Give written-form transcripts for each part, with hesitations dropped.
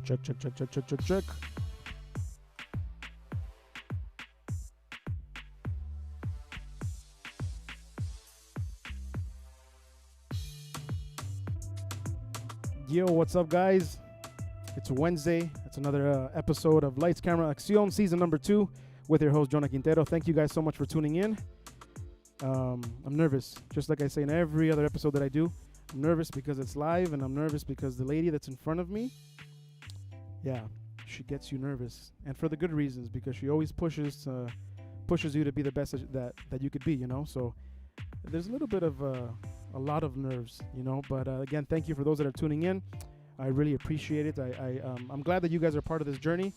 Check, check, check, check, check, check, check. Yo, what's up, guys? It's Wednesday. It's another episode of Lights, Camera, Accion, season number 2 with your host, Jonah Quintero. Thank you guys so much for tuning in. I'm nervous, just like I say in every other episode that I do. I'm nervous because it's live, and I'm nervous because the lady that's in front of me, yeah, she gets you nervous, and for the good reasons, because she always pushes you to be the best that you could be, you know. So there's a little bit of a lot of nerves, you know. But again, thank you for those that are tuning in. I really appreciate it. I'm glad that you guys are part of this journey.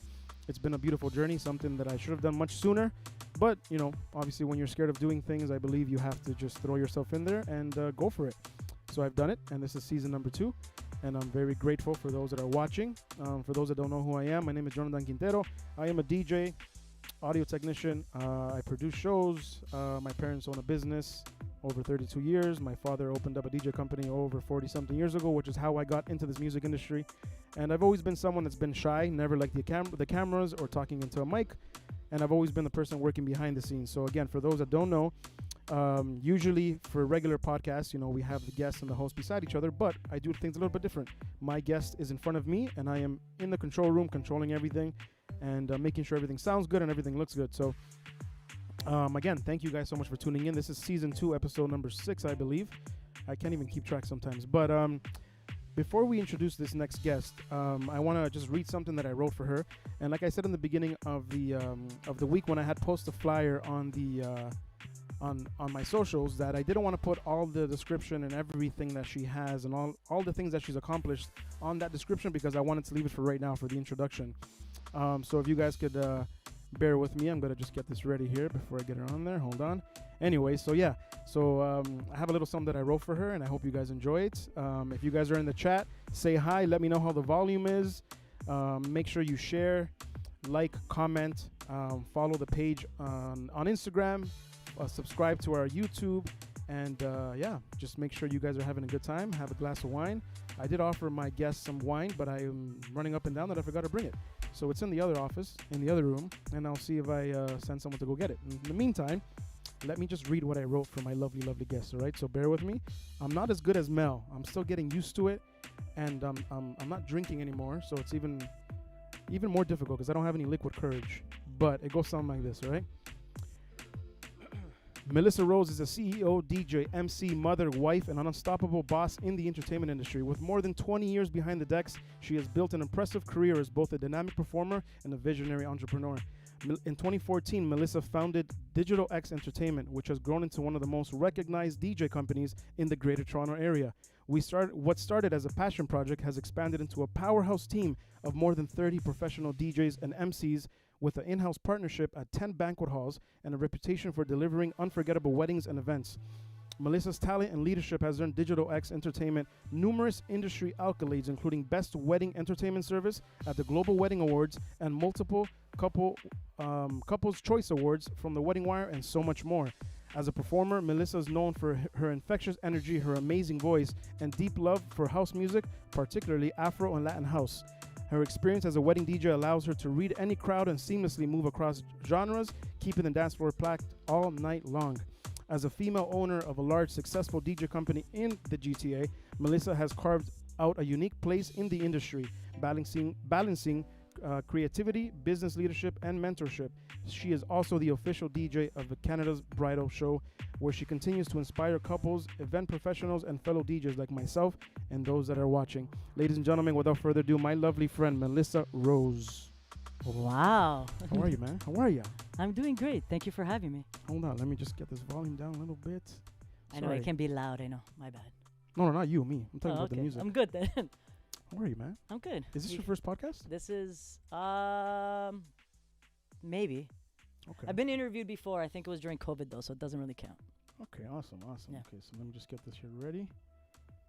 It's been a beautiful journey, something that I should have done much sooner. But, you know, obviously when you're scared of doing things, I believe you have to just throw yourself in there and go for it. So I've done it, and this is season number 2. And I'm very grateful for those that are watching. For those that don't know who I am, my name is Jonathan Quintero. I am a DJ, audio technician. I produce shows. My parents own a business over 32 years. My father opened up a DJ company over 40-something years ago, which is how I got into this music industry. And I've always been someone that's been shy, never liked the cameras or talking into a mic. And I've always been the person working behind the scenes. So again, for those that don't know, usually for regular podcasts, you know, we have the guest and the host beside each other, but I do things a little bit different. My guest is in front of me, and I am in the control room controlling everything and making sure everything sounds good and everything looks good. So again, thank you guys so much for tuning in. This is season 2, episode number 6, I believe. I can't even keep track sometimes. But before we introduce this next guest, I want to just read something that I wrote for her. And like I said in the beginning of the week, when I had posted a flyer on the on my socials, that I didn't want to put all the description and everything that she has and all the things that she's accomplished on that description, because I wanted to leave it for right now for the introduction. So if you guys could bear with me, I'm going to just get this ready here before I get her on there. Hold on. Anyway, so yeah. So I have a little something that I wrote for her, and I hope you guys enjoy it. If you guys are in the chat, say hi. Let me know how the volume is. Make sure you share, like, comment, follow the page on Instagram, subscribe to our YouTube, and yeah, just make sure you guys are having a good time. Have a glass of wine. I did offer my guests some wine, but I am running up and down that I forgot to bring it. So it's in the other office, in the other room, and I'll see if I send someone to go get it. In the meantime, let me just read what I wrote for my lovely, lovely guest, all right? So bear with me. I'm not as good as Mel. I'm still getting used to it, and I'm not drinking anymore, so it's even more difficult because I don't have any liquid courage. But it goes something like this, all right? Melissa Rose is a CEO, DJ, MC, mother, wife, and an unstoppable boss in the entertainment industry. With more than 20 years behind the decks, she has built an impressive career as both a dynamic performer and a visionary entrepreneur. In 2014, Melissa founded Digital X Entertainment, which has grown into one of the most recognized DJ companies in the Greater Toronto area. What started as a passion project has expanded into a powerhouse team of more than 30 professional DJs and MCs, with an in-house partnership at 10 banquet halls and a reputation for delivering unforgettable weddings and events. Melissa's talent and leadership has earned Digital X Entertainment numerous industry accolades, including Best Wedding Entertainment Service at the Global Wedding Awards and multiple Couples Choice Awards from the Wedding Wire, and so much more. As a performer, Melissa is known for her infectious energy, her amazing voice, and deep love for house music, particularly Afro and Latin house. Her experience as a wedding DJ allows her to read any crowd and seamlessly move across genres, keeping the dance floor packed all night long. As a female owner of a large, successful DJ company in the GTA, Melissa has carved out a unique place in the industry, balancing creativity, business leadership, and mentorship. She is also the official DJ of Canada's Bridal Show, where she continues to inspire couples, event professionals, and fellow DJs like myself and those that are watching. Ladies and gentlemen, without further ado, my lovely friend, Melissa Rose. Wow. How are you, man? How are you? I'm doing great. Thank you for having me. Hold on. Let me just get this volume down a little bit. I know it can be loud. I know. My bad. No, not you, me. I'm talking about okay. the music. I'm good then. How are you, man? I'm good. Is this your first podcast? This is, maybe. Okay. I've been interviewed before. I think it was during COVID, though, so it doesn't really count. Okay, awesome. Yeah. Okay, so let me just get this here ready.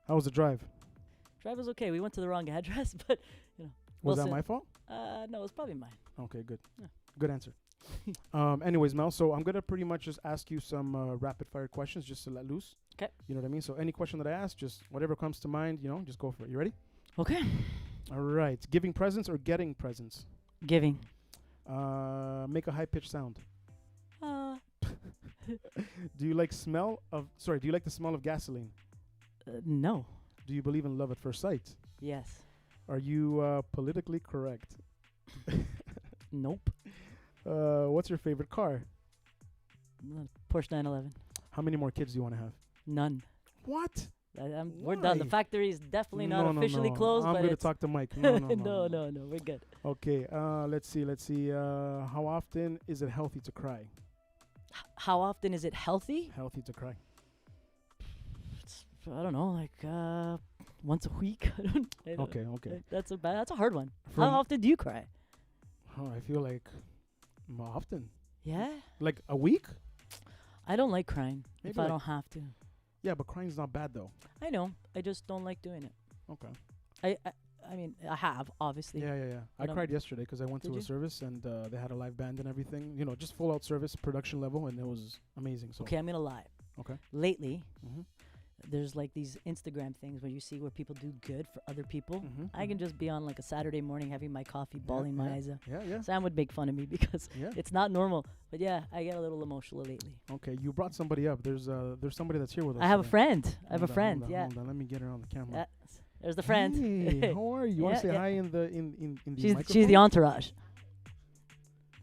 How was the drive? Drive was okay. We went to the wrong address, but, you know. Was that my fault? No, it was probably mine. Okay, good. Yeah. Good answer. Anyways, Mel, so I'm going to pretty much just ask you some rapid fire questions just to let loose. Okay. You know what I mean? So any question that I ask, just whatever comes to mind, you know, just go for it. You ready? Okay. All right. Giving presents or getting presents? Giving. Make a high pitched sound. Uh, Do you like smell of? Sorry. Do you like the smell of gasoline? no. Do you believe in love at first sight? Yes. Are you politically correct? Nope. What's your favorite car? Porsche 911. How many more kids do you want to have? None. What? We're done. The Why? factory is definitely not No, officially no. closed. I'm but going to it's talk to Mike. No, no, no. no. We're good. Okay. Let's see. How often is it healthy to cry? How often is it healthy? Healthy to cry. I don't know, like once a week. I don't. Okay. That's a hard one. From- How often do you cry? Oh, I feel like more often. Yeah. Like a week? I don't like crying Maybe if I like- don't have to. Yeah, but crying's not bad though. I know. I just don't like doing it. Okay. I mean, I have obviously. Yeah. I But, cried yesterday because I went did to a you? service and they had a live band and everything. You know, just full out service, production level, and it was amazing. So. Okay, I'm gonna lie. Okay. Lately, Mhm. there's like these Instagram things where you see where people do good for other people. Mhm. I can just be on like a Saturday morning having my coffee, bawling my eyes out. Yeah. Sam would make fun of me because Yeah. it's not normal. But yeah, I get a little emotional lately. Okay, you brought somebody up. There's somebody that's here with us. I have a today. friend. I have a Hold on, friend. hold on, Yeah. Hold on. Let me get her on the camera. There's the friend. Hey, how are you? You want Yeah, to say yeah. hi in the in the She's microphone? the entourage.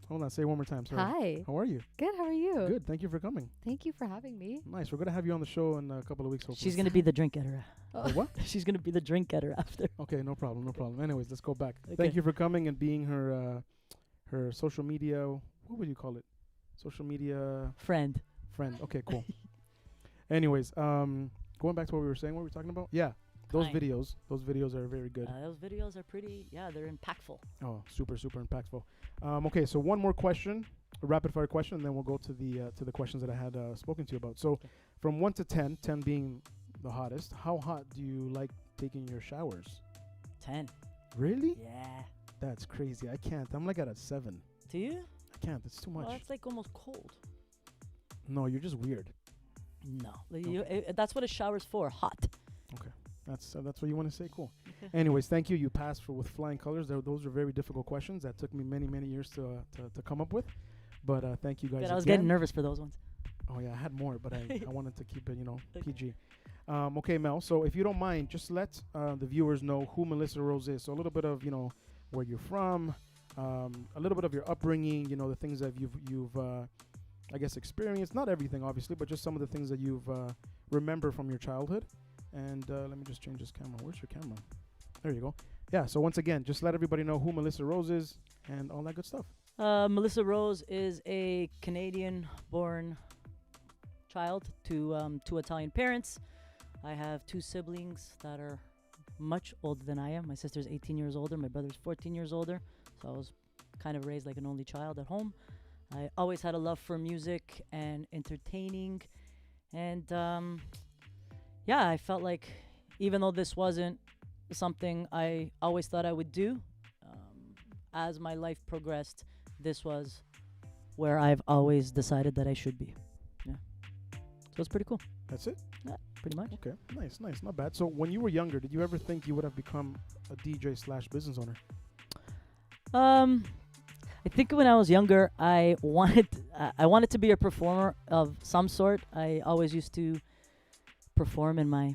Hold on, say it one more time. Sorry. Hi. How are you? Good. How are you? Good. Thank you for coming. Thank you for having me. Nice. We're gonna have you on the show in a couple of weeks. Hopefully. She's gonna be the drink getter. What? She's gonna be the drink getter after. Okay, no problem. Anyways, let's go back. Okay. Thank you for coming and being her social media. What would you call it? Social media Friend. friend. Okay, cool. Anyways, going back to what we were saying, what were we talking about? Yeah, those Kind. videos are very good. Those videos are pretty. Yeah, they're impactful. Oh, super impactful. Okay, so one more question, a rapid fire question, and then we'll go to the questions that I had spoken to you about. So, Okay. from 1 to 10, 10 being the hottest, how hot do you like taking your showers? 10. Really? Yeah. That's crazy. I can't. I'm like at a 7. Do you? I can't. It's too much. Well, it's like almost cold. No, you're just weird. No. That's what a shower's for. Hot. That's what you want to say. Cool. Anyways, thank you. You passed with flying colors. Those are very difficult questions that took me many years to come up with. But thank you guys. Good, I was again. getting nervous for those ones. Oh yeah, I had more, but I wanted to keep it, Okay. PG. Okay, Mel. So if you don't mind, just let the viewers know who Melissa Rose is. So a little bit of where you're from, a little bit of your upbringing. The things that you've I guess experienced. Not everything, obviously, but just some of the things that you've remember from your childhood. And let me just change this camera. Where's your camera? There you go. Yeah. So once again, just let everybody know who Melissa Rose is and all that good stuff. Melissa Rose is a Canadian-born child to 2 Italian parents. I have 2 siblings that are much older than I am. My sister's 18 years older. My brother's 14 years older. So I was kind of raised like an only child at home. I always had a love for music and entertaining. And yeah, I felt like even though this wasn't something I always thought I would do, as my life progressed, this was where I've always decided that I should be. Yeah. So it's pretty cool. That's it. Yeah, pretty much. Okay. Nice. Not bad. So when you were younger, did you ever think you would have become a DJ / business owner? I think when I was younger, I wanted to be a performer of some sort. I always used to perform in my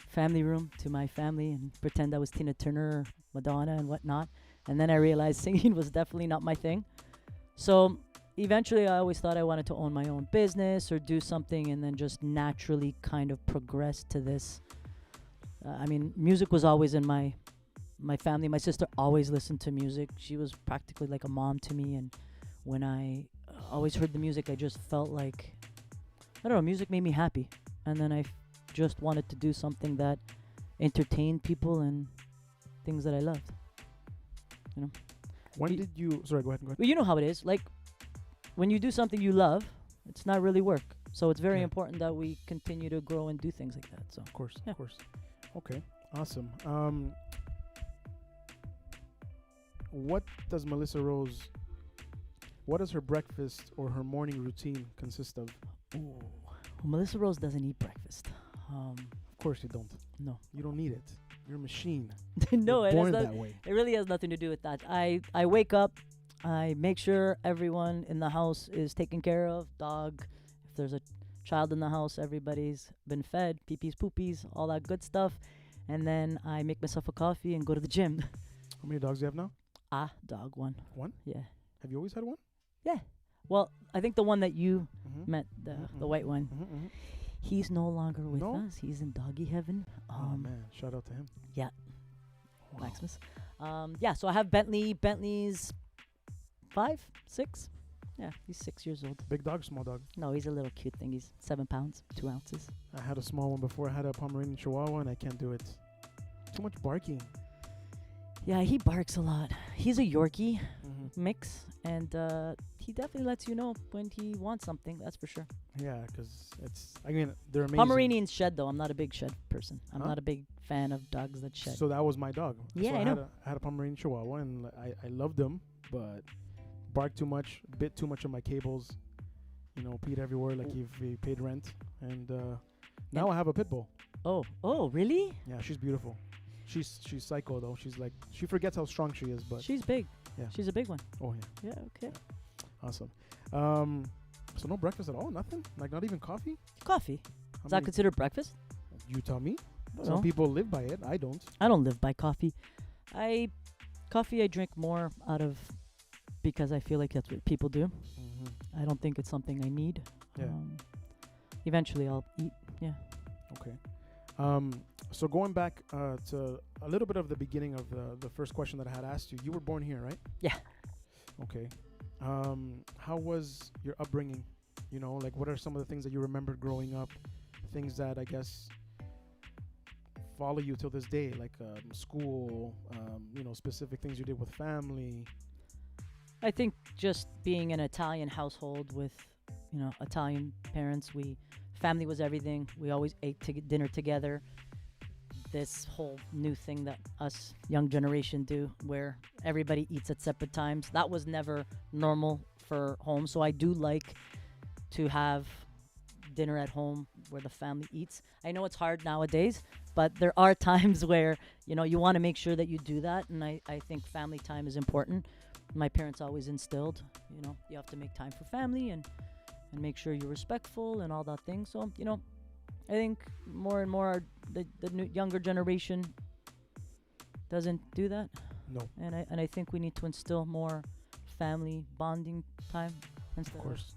family room to my family and pretend I was Tina Turner or Madonna and whatnot. And then I realized singing was definitely not my thing. So eventually I always thought I wanted to own my own business or do something, and then just naturally kind of progressed to this. I mean, music was always in my family. My sister always listened to music. She was practically like a mom to me. And when I always heard the music, I just felt like, I don't know, music made me happy. And then I just wanted to do something that entertained people and things that I loved. When Y- did you? Sorry, go ahead. Well, you know how it is. Like, when you do something you love, it's not really work. So it's very Yeah. important that we continue to grow and do things like that. So Of course, Yeah. of course. Okay, awesome. What does Melissa Rose? What does her breakfast or her morning routine consist of? Ooh. Well, Melissa Rose doesn't eat breakfast. Of course you don't. No. You don't need it. You're a machine. No, You're it has born not, that way. it really has nothing to do with that. I wake up, I make sure everyone in the house is taken care of. Dog, if there's a child in the house, everybody's been fed, pee-pees, poopies, all that good stuff. And then I make myself a coffee and go to the gym. How many dogs do you have now? Dog, one. One? Yeah. Have you always had one? Yeah. Well, I think the one that you Mm-hmm. met, the white one, Mm-hmm, mm-hmm. he's no longer with No? us. He's in doggy heaven. Oh man, shout out to him. Yeah. Wow. Maximus. Yeah, so I have Bentley. Bentley's 5, 6. Yeah, he's 6 years old. Big dog, small dog. No, he's a little cute thing. He's 7 pounds, 2 ounces. I had a small one before. I had a Pomeranian Chihuahua, and I can't do it. Too much barking. Yeah, he barks a lot. He's a Yorkie Mm-hmm. mix, and he definitely lets you know when he wants something. That's for sure. Yeah, because it's. I mean, they're amazing. Pomeranians shed though. I'm not a big shed person. I'm Huh? not a big fan of dogs that shed. So that was my dog. Yeah, so I know. I had a Pomeranian Chihuahua, and I loved him, but barked too much, bit too much on my cables. You know, peed everywhere like he paid rent, and now I have a pit bull. Oh, really? Yeah, she's beautiful. She's psycho though. She's like she forgets how strong she is, but She's big. Yeah. She's a big one. oh yeah, Yeah, okay. awesome. So no breakfast at all, nothing, like not even coffee. Coffee. How Is that many- considered breakfast? you tell me. I don't Some know. people live by it. I don't. I don't live by coffee. Coffee I drink more out of because I feel like that's what people do. Mm-hmm. I don't think it's something I need. Yeah. Eventually I'll eat. Yeah. Okay. So going back to a little bit of the beginning of the first question that I had asked you, you were born here, right? Yeah. Okay. How was your upbringing? You know, like what are some of the things that you remembered growing up? Things that I guess follow you till this day, like school, you know, specific things you did with family. I think just being an Italian household with, Italian parents, family was everything. We always ate dinner together. This whole new thing that us young generation do where everybody eats at separate times, that was never normal for home. So I do like to have dinner at home where the family eats. I know it's hard nowadays, but there are times where, you want to make sure that you do that. And I think family time is important. My parents always instilled, you have to make time for family and make sure you're respectful and all that thing. So, I think more and more the new younger generation doesn't do that. No, And I think we need to instill more family bonding time instead of course.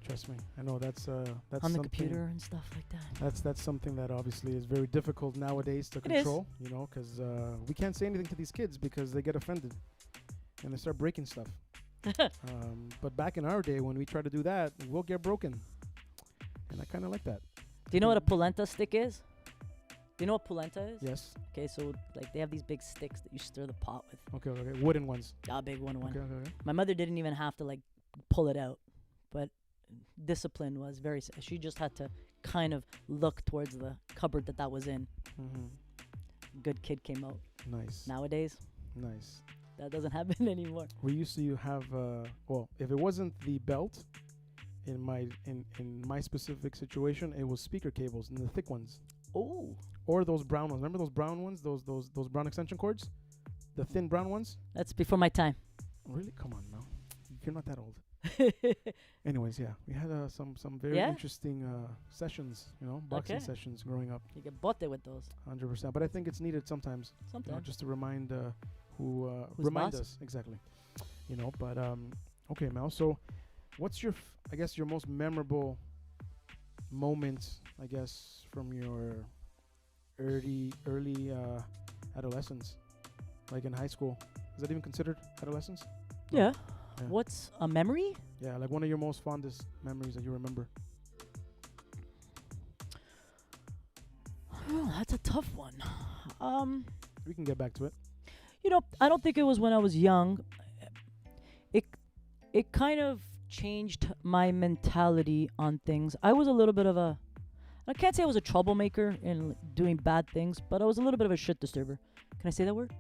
Trust me, I know that's on the something- computer and stuff like that. That's something that obviously is very difficult nowadays to It is. control. You know, because we can't say anything to these kids because they get offended and they start breaking stuff. But back in our day, when we try to do that, we'll get broken, and I kind of like that. Do you know what a polenta stick is? Do you know what polenta is? Yes. Okay, so like they have these big sticks that you stir the pot with. Okay. Wooden ones. A big one. Okay. My mother didn't even have to like pull it out, but discipline was very. She just had to kind of look towards the cupboard that was in. Mm-hmm. Good kid came out. Nice. Nowadays, Nice. that doesn't happen anymore. We used to have well, if it wasn't the belt, in my specific situation, it was speaker cables and the thick ones, Oh, or those brown ones. Remember those brown ones? Those brown extension cords, the thin brown ones. that's before my time. Really? Come on now. You're not that old. Anyways, yeah, we had some very Yeah? interesting sessions, boxing Okay. sessions growing up, You get bote with those 100%. But I think it's needed sometimes, sometimes. just to remind who Who's remind boss? us exactly, But okay, Mel. So, what's your I guess your most memorable moment, I guess, from your early adolescence, like in high school? Is that even considered adolescence? Yeah. Yeah. What's a memory? Yeah, like one of your most fondest memories that you remember. Oh, that's a tough one. We can get back to it. I don't think it was when I was young. It kind of changed my mentality on things. I was a little bit of I can't say I was a troublemaker in doing bad things, but I was a little bit of a shit disturber. Can I say that word?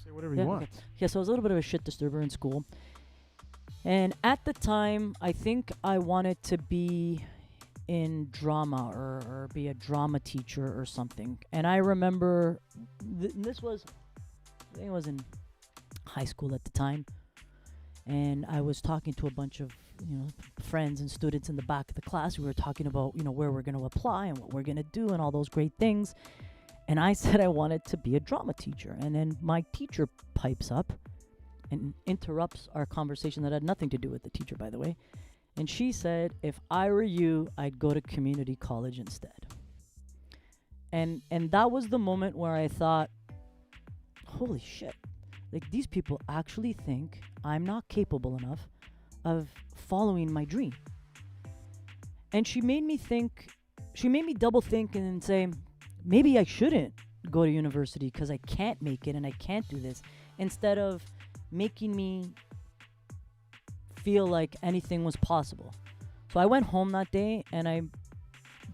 Say whatever Yeah, you want. okay. Yeah, so I was a little bit of a shit disturber in school. And at the time, I think I wanted to be in drama or be a drama teacher or something. And I remember this was, I think it was in high school at the time, and I was talking to a bunch of friends and students in the back of the class. We were talking about where we're going to apply and what we're going to do and all those great things. And I said I wanted to be a drama teacher. And then my teacher pipes up and interrupts our conversation that had nothing to do with the teacher, by the way. And she said, if I were you, I'd go to community college instead. And that was the moment where I thought, holy shit, like these people actually think I'm not capable enough of following my dream. And she made me double think and say, maybe I shouldn't go to university because I can't make it and I can't do this, instead of making me feel like anything was possible. So I went home that day and I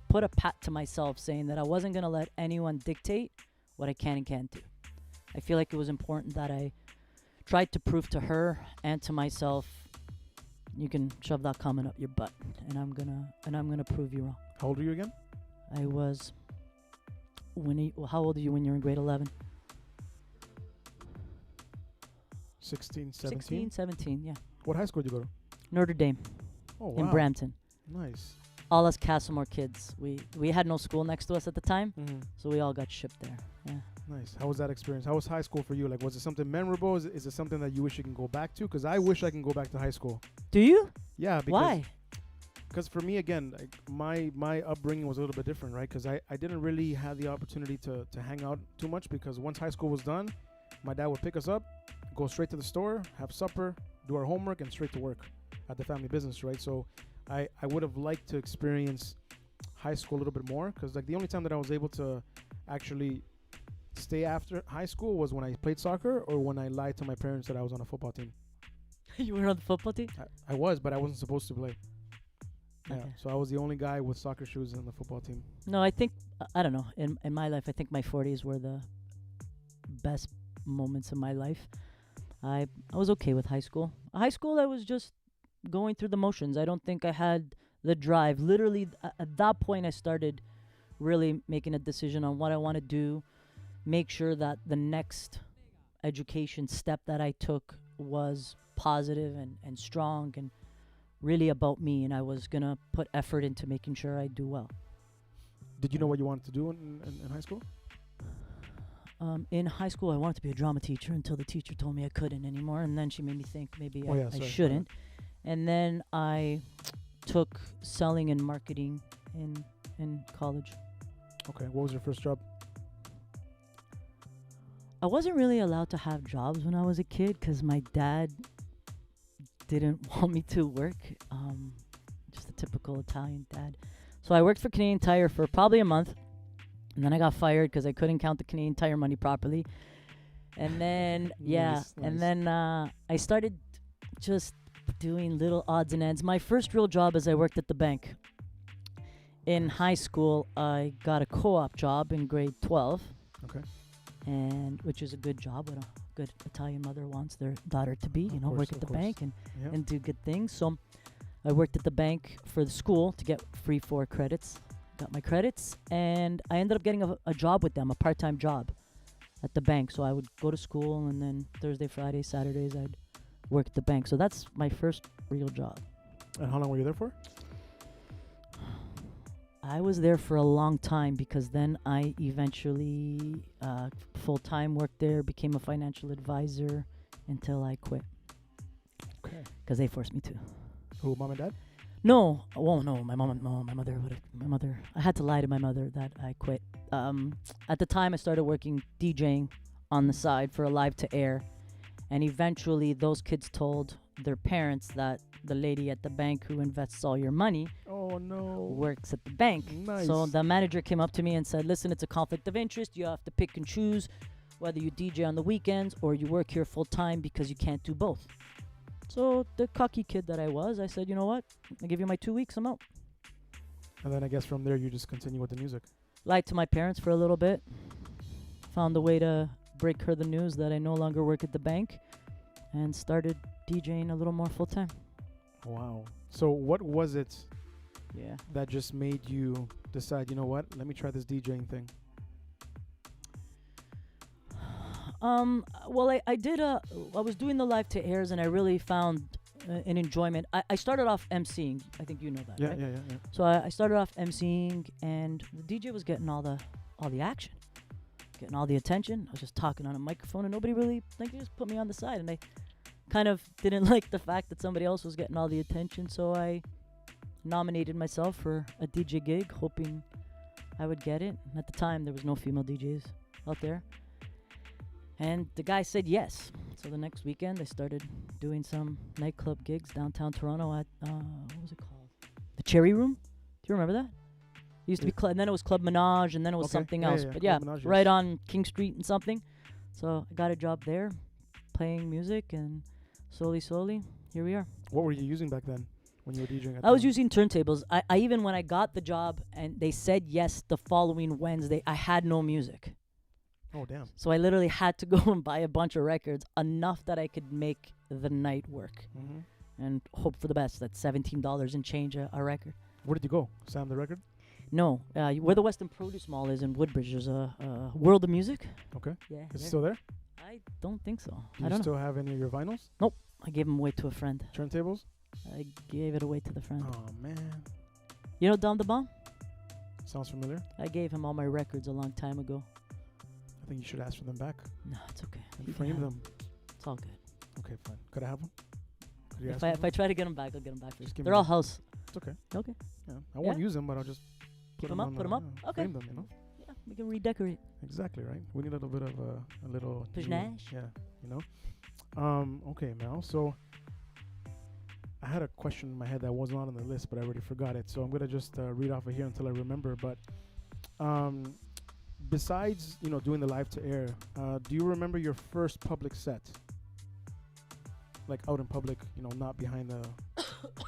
put a pat to myself saying that I wasn't going to let anyone dictate what I can and can't do. I feel like it was important that I tried to prove to her and to myself, you can shove that comment up your butt, and I'm gonna prove you wrong. How old are you again? I was how old are you when you're in grade 11? 16, 17? 16, 17, yeah. What high school did you go to? Notre Dame. Oh, wow. In Brampton. Nice. All us Castlemore kids. We had no school next to us at the time, Mm-hmm. so we all got shipped there. Yeah. Nice. How was that experience? How was high school for you? Like, was it something memorable? Is it something that you wish you can go back to? Because I wish I can go back to high school. Do you? Yeah. Because Why? Because for me, again, like my upbringing was a little bit different, right? Because I didn't really have the opportunity to hang out too much, because once high school was done, my dad would pick us up, go straight to the store, have supper, do our homework, and straight to work at the family business, right? So I would have liked to experience high school a little bit more, because like the only time that I was able to actually stay after high school was when I played soccer or when I lied to my parents that I was on a football team. You were on the football team? I was, but I wasn't supposed to play. Yeah, Okay. so I was the only guy with soccer shoes in the football team. No, I think, I don't know. In my life, I think my 40s were the best moments of my life. I was okay with high school. High school, I was just going through the motions. I don't think I had the drive. Literally, at that point, I started really making a decision on what I want to do, make sure that the next education step that I took was positive and strong and really about me, and I was going to put effort into making sure I do well. Did you know what you wanted to do in high school? In high school, I wanted to be a drama teacher until the teacher told me I couldn't anymore, and then she made me think maybe I shouldn't. And then I took selling and marketing in college. Okay, what was your first job? I wasn't really allowed to have jobs when I was a kid because my dad didn't want me to work. Just a typical Italian dad. So I worked for Canadian Tire for probably a month, and then I got fired because I couldn't count the Canadian Tire money properly. And then, Nice. and then I started just doing little odds and ends. My first real job is I worked at the bank. In high school, I got a co-op job in grade 12. Okay. And which is a good job, what a good Italian mother wants their daughter to be, work at the bank and do good things. So I worked at the bank for the school to get free 4 credits. Got my credits, and I ended up getting a job with them, a part-time job at the bank. So I would go to school, and then Thursday, Friday, Saturdays, I'd work at the bank. So that's my first real job. And how long were you there for? I was there for a long time because then I eventually full-time worked there, became a financial advisor until I quit. Okay. Because they forced me to. Who, mom and dad? No, no, my mother. I had to lie to my mother that I quit. At the time, I started working DJing on the side for a live to air, and eventually those kids told their parents that the lady at the bank who invests all your money works at the bank. Nice. So the manager came up to me and said, listen, it's a conflict of interest. You have to pick and choose whether you DJ on the weekends or you work here full time because you can't do both. So the cocky kid that I was, I said, you know what? I'll give you my 2 weeks. I'm out. And then I guess from there you just continue with the music. Lied to my parents for a little bit. Found a way to break her the news that I no longer work at the bank and started DJing a little more full time. Wow. So what was it Yeah. that just made you decide, you know what, let me try this DJing thing? Well, I did I was doing the live to airs, and I really found an enjoyment. I started off emceeing. I think you know that, Yeah, right? yeah. So I started off emceeing, and the DJ was getting all the action, getting all the attention. I was just talking on a microphone, and nobody really, like, they just put me on the side, and I kind of didn't like the fact that somebody else was getting all the attention. So I nominated myself for a DJ gig, hoping I would get it. And at the time, there was no female DJs out there. And the guy said yes. So the next weekend, I started doing some nightclub gigs downtown Toronto at, what was it called? The Cherry Room? Do you remember that? It used to be, and then it was Club Menage, and then it was something else. But yeah, Menage, right on King Street and something. So I got a job there, playing music, and slowly, here we are. What were you using back then when you were DJing? I was using turntables. I even, when I got the job and they said yes the following Wednesday, I had no music. Oh, damn. So I literally had to go and buy a bunch of records, enough that I could make the night work. Mm-hmm. And hope for the best. That's $17 and change a record. Where did you go? Sam the Record? No, where the Western Produce Mall is in Woodbridge, there's a World of Music. Okay. Yeah. Is it still there? I don't think so. Do I you don't know. still have any of your vinyls? I gave them away to a friend. Turntables? I gave it away to the friend. Oh, man. You know Dom the Bomb? Sounds familiar. I gave him all my records a long time ago. I think you should ask for them back. No, it's okay. And You can frame have them. It's all good. Okay, fine. Could I have one? Could you ask If for I try to get them back, I'll get them back for you. Just give They're me all one. house. It's okay. Okay. Yeah. I won't Yeah? use them, but I'll just put them up, on Okay. frame them, you know? Yeah, we can redecorate. Exactly, right? We need a little bit of a little... Panache. Yeah, you know? Okay, Mel. So I had a question in my head that wasn't on the list, but I already forgot it. So I'm going to just read off of here until I remember. But besides, doing the live to air, do you remember your first public set? Like out in public, not behind the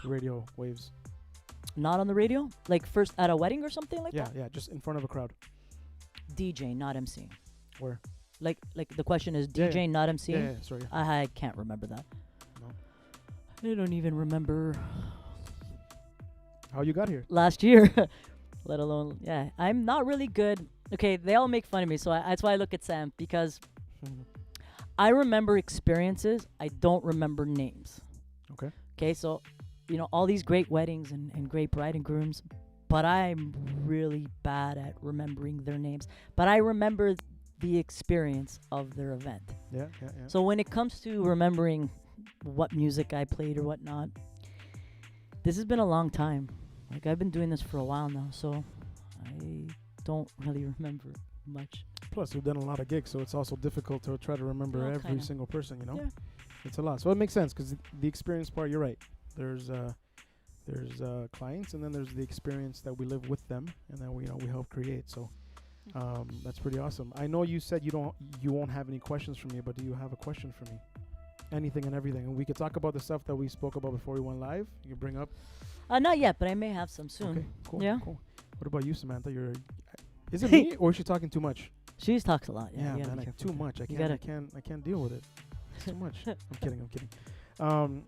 radio waves. Not on the radio? Like first at a wedding or something like that? Yeah, just in front of a crowd. DJ, not MC. Where? Like the question is DJ, not MC? Yeah, sorry. I can't remember that. No. I don't even remember How you got here? last year, let alone, yeah. I'm not really good. Okay, they all make fun of me, so that's why I look at Sam, because I remember experiences. I don't remember names. Okay, so, all these great weddings and great bride and grooms, but I'm really bad at remembering their names. But I remember the experience of their event. Yeah. So when it comes to remembering what music I played or whatnot, this has been a long time. Like, I've been doing this for a while now, so I don't really remember much. Plus, we've done a lot of gigs, so it's also difficult to try to remember every kinda. single person, Yeah. It's a lot. So it makes sense, because the experience part, you're right. There's clients, and then there's the experience that we live with them, and then we help create. So that's pretty awesome. I know you said you won't have any questions for me, but do you have a question for me? Anything and everything, and we could talk about the stuff that we spoke about before we went live. You can bring up. Not yet, but I may have some soon. Okay, cool. Yeah. Cool. What about you, Samantha? Is it me, or is she talking too much? She talks a lot. Yeah, you gotta man, be like careful too with much. that. I can't deal with it. It's too much. I'm kidding.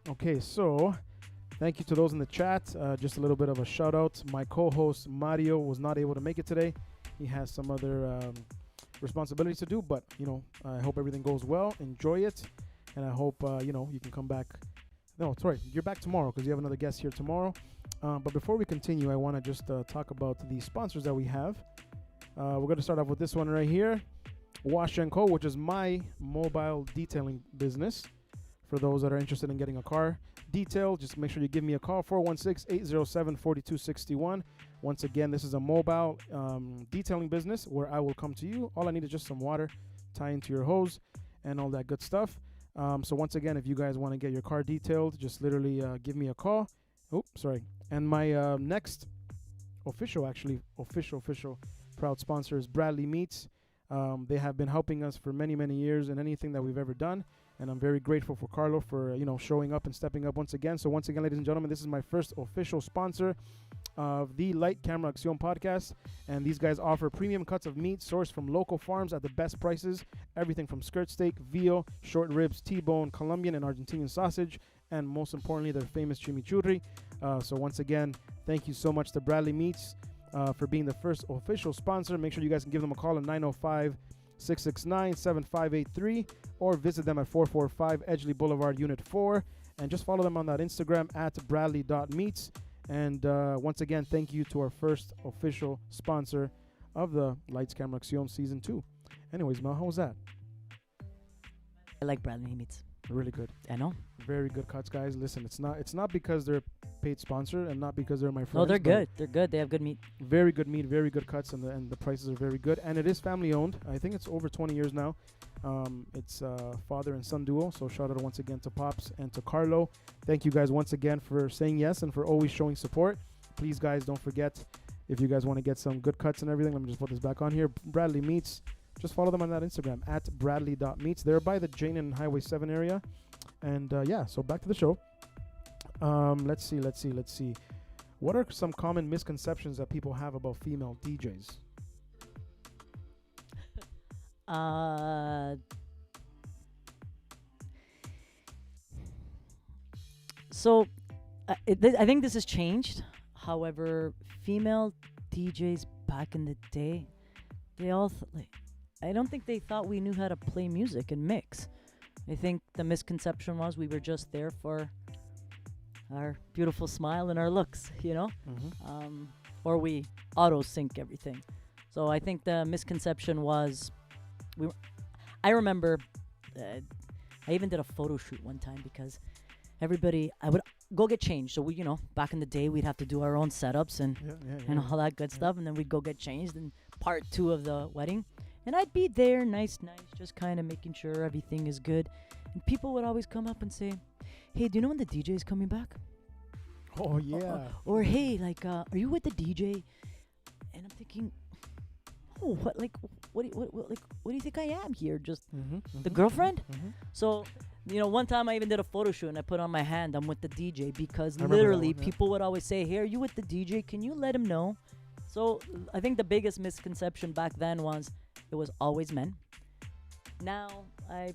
Okay, so thank you to those in the chat. Just a little bit of a shout out. My co-host Mario was not able to make it today. He has some other responsibilities to do, but I hope everything goes well. Enjoy it, and I hope you can come back. No, sorry, you're back tomorrow because you have another guest here tomorrow. But before we continue, I want to just talk about the sponsors that we have. We're going to start off with this one right here, Wash & Co., which is my mobile detailing business. For those that are interested in getting a car detailed, just make sure you give me a call, 416-807-4261. Once again, this is a mobile detailing business where I will come to you. All I need is just some water, tie into your hose, and all that good stuff. So once again, if you guys want to get your car detailed, just literally give me a call. And my next official proud sponsor is Bradley Meats. They have been helping us for many, many years in anything that we've ever done. And I'm very grateful for Carlo for, showing up and stepping up once again. So once again, ladies and gentlemen, this is my first official sponsor of the Light Camera Accion podcast. And these guys offer premium cuts of meat sourced from local farms at the best prices. Everything from skirt steak, veal, short ribs, T-bone, Colombian and Argentinian sausage, and most importantly, their famous chimichurri. So once again, Thank you so much to Bradley Meats for being the first official sponsor. Make sure you guys can give them a call at 905-669-7583 or visit them at 445 Edgeley Boulevard, Unit 4. And just follow them on that Instagram at bradley.meats. And once again, thank you to our first official sponsor of the Lights Camera Accion Season 2. Anyways, Mel, how was that? I like Bradley Meats. Really good. I know. Very good cuts, guys. Listen, it's not because they're a paid sponsor and not because they're my friends. No, they're good. They're good. They have good meat. Very good meat, very good cuts, and the prices are very good. And it is family owned. I think it's over 20 years now. It's father and son duo. So shout out once again to Pops and to Carlo. Thank you guys once again for saying yes and for always showing support. Please, guys, don't forget, if you guys want to get some good cuts and everything, let me just put this back on here. Bradley Meats. Just follow them on that Instagram at bradley.meats. They're by the Jane and Highway 7 area. And yeah, so back to the show. Let's see. What are some common misconceptions that people have about female DJs? So I think this has changed. However, female DJs back in the day, they all I don't think they thought we knew how to play music and mix. I think the misconception was we were just there for our beautiful smile and our looks, Mm-hmm. or we auto sync everything. So I think the misconception was I remember I even did a photo shoot one time because I would go get changed. So we, back in the day, we'd have to do our own setups and all that good stuff. And then we'd go get changed in part 2 of the wedding. And I'd be there, nice, just kind of making sure everything is good. And people would always come up and say, hey, do you know when the DJ is coming back? Oh, yeah. Or hey, are you with the DJ? And I'm thinking, oh, what do you think I am here? Just the girlfriend? Mm-hmm. So, one time I even did a photo shoot and I put on my hand, I'm with the DJ, because I literally remember that one, people would always say, hey, are you with the DJ? Can you let him know? So I think the biggest misconception back then was it was always men. Now I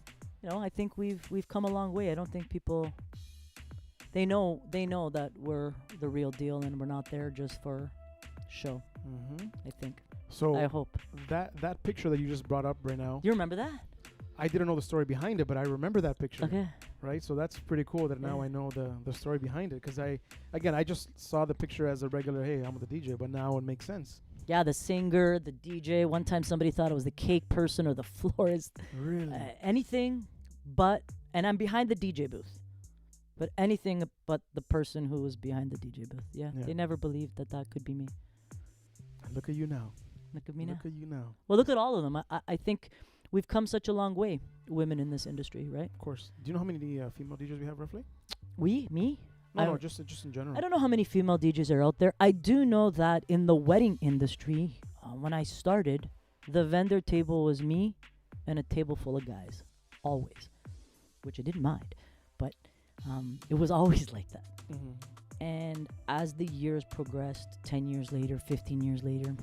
think we've come a long way. I don't think people, they know that we're the real deal and we're not there just for show. Mm-hmm. I think. So I hope that picture that you just brought up right now, you remember that. I didn't know the story behind it, but I remember that picture. Okay. Right, so that's pretty cool that now I know the story behind it, because I just saw the picture as a regular, hey, I'm with the DJ, but now it makes sense. Yeah, the singer, the DJ. One time somebody thought it was the cake person or the florist. Really? Anything but, and I'm behind the DJ booth, but anything but the person who was behind the DJ booth. Yeah. They never believed that could be me. Look at you now. Look at me now. Look at you now. Well, look at all of them. I think we've come such a long way, women in this industry, right? Of course. Do you know how many female DJs we have roughly? Me? No, just in general. I don't know how many female DJs are out there. I do know that in the wedding industry, when I started, the vendor table was me and a table full of guys, always, which I didn't mind, but it was always like that. Mm-hmm. And as the years progressed, 10 years later, 15 years later,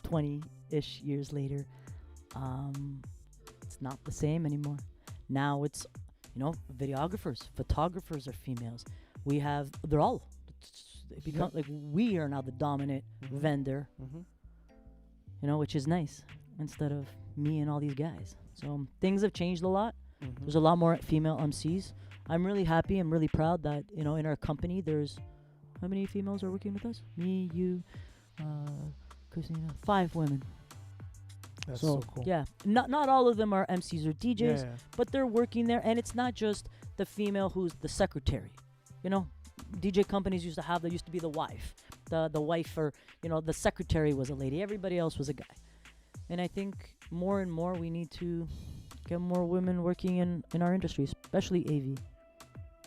20-ish years later, it's not the same anymore. Now it's, videographers, photographers are females. They're all, it become like we are now the dominant vendor, which is nice, instead of me and all these guys. So things have changed a lot. Mm-hmm. There's a lot more female MCs. I'm really happy. I'm really proud that, in our company, there's, how many females are working with us? Me, you, Christina, 5 women. That's so cool. Yeah, not all of them are MCs or DJs, Yeah. but they're working there, and it's not just the female who's the secretary. DJ companies used to be the wife, the wife, or the secretary was a lady. Everybody else was a guy, and I think more and more we need to get more women working in our industry, especially AV.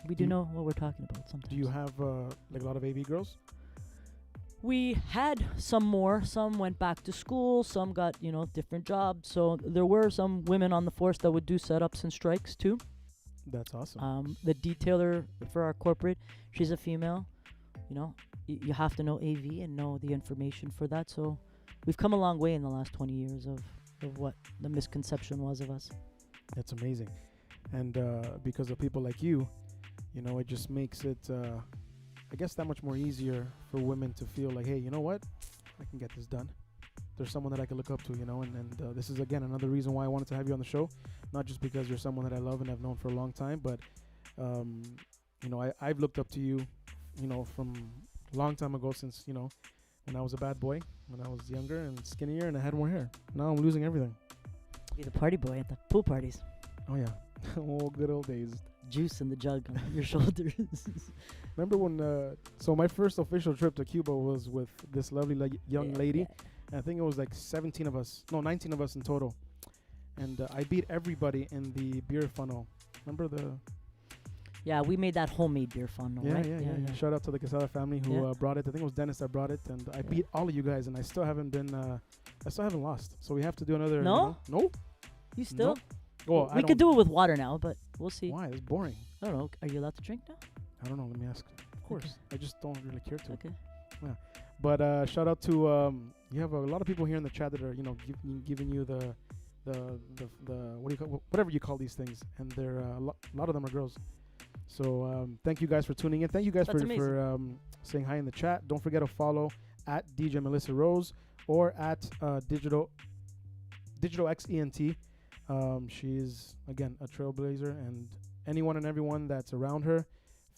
We do know what we're talking about sometimes. Do you have a lot of AV girls? We had some more. Some went back to school. Some got, different jobs. So there were some women on the force that would do setups and strikes too. That's awesome. The detailer for our corporate, she's a female. You have to know AV and know the information for that. So we've come a long way in the last 20 years of what the misconception was of us. That's amazing. And because of people like you, it just makes it I guess that much more easier for women to feel like, hey, you know what, I can get this done. There's someone that I can look up to, you know, and this is again another reason why I wanted to have you on the show, not just because you're someone that I love and have known for a long time, but you know, I've looked up to you, you know, from a long time ago, since, you know, when I was a bad boy, when I was younger and skinnier and I had more hair. Now I'm losing everything. Be the party boy at the pool parties. Oh yeah, oh good old days. Juice in the jug on your shoulders. Remember when? So my first official trip to Cuba was with this lovely young lady. Yeah. And I think it was like 19 of us in total. And I beat everybody in the beer funnel. Remember the? Yeah, we made that homemade beer funnel, Yeah, right? yeah. Shout out to the Quesada family who brought it. I think it was Dennis that brought it, and I beat all of you guys, and I still haven't been. I still haven't lost. So we have to do another. No? You know? No. You still? No. Well, we could do it with water now, but we'll see. Why? It's boring. I don't know. Are you allowed to drink now? I don't know. Let me ask. Of course. Okay. I just don't really care to. Okay. Yeah. But shout out to you have a lot of people here in the chat that are, you know, giving you the what do you call, whatever you call these things, and they're a lot of them are girls. So thank you guys for tuning in. Thank you guys for saying hi in the chat. Don't forget to follow at DJ Melissa Rose or at Digital XENT. She's again a trailblazer, and anyone and everyone that's around her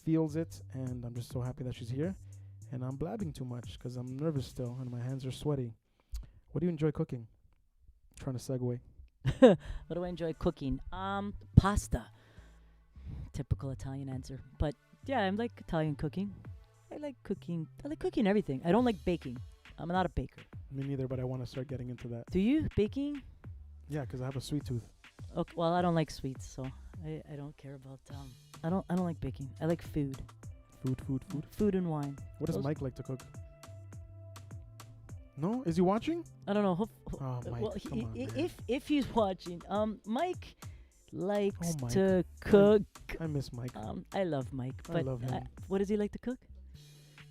feels it, and I'm just so happy that she's here. And I'm blabbing too much because I'm nervous still and my hands are sweaty. What do you enjoy cooking? Trying to segue. What do I enjoy cooking? Pasta. Typical Italian answer. But yeah, I like Italian cooking. I like cooking everything. I don't like baking. I'm not a baker. Me neither, but I want to start getting into that. Do you? Baking? Yeah, because I have a sweet tooth. Okay, well, I don't like sweets, so I don't care about I don't like baking. I like food. Food and wine. What does Mike like to cook? No? Is he watching? I don't know. Oh, Mike, well, come on, man. if he's watching, Mike likes Mike. to cook. I miss Mike. I love Mike, I but love him. what does he like to cook?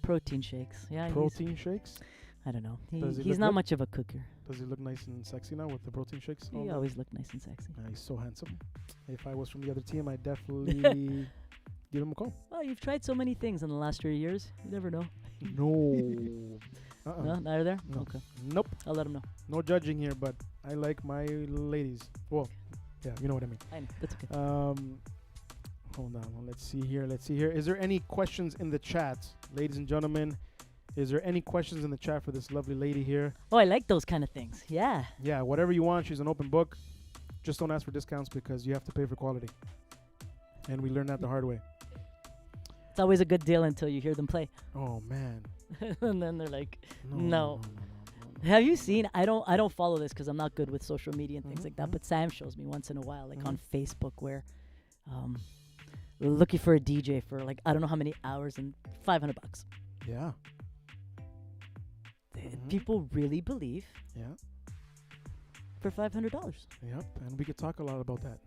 Protein shakes. Yeah. Protein shakes? I don't know. Does he He's look not good? much of a cooker. Does he look nice and sexy now with the protein shakes? He always looked nice and sexy. He's so handsome. If I was from the other team, I'd definitely give him a call. Well, you've tried so many things in the last 3 years. You never know. No. No, neither there? No. Okay. Nope. I'll let him know. No judging here, but I like my ladies. Well, yeah, you know what I mean. I know. That's okay. Hold on. Let's see here. Is there any questions in the chat, ladies and gentlemen? Is there any questions in the chat for this lovely lady here? Oh, I like those kind of things. Yeah. Yeah, whatever you want. She's an open book. Just don't ask for discounts because you have to pay for quality. And we learned that the hard way. It's always a good deal until you hear them play. Oh, man. And then they're like, No. no. Have you seen? I don't follow this because I'm not good with social media and things like that. mhm. But Sam shows me once in a while, like on Mhm. Facebook, where we're looking for a DJ for like I don't know how many hours and $500. Yeah. Mhm. People really believe Yeah. for $500. Yep. And we could talk a lot about that.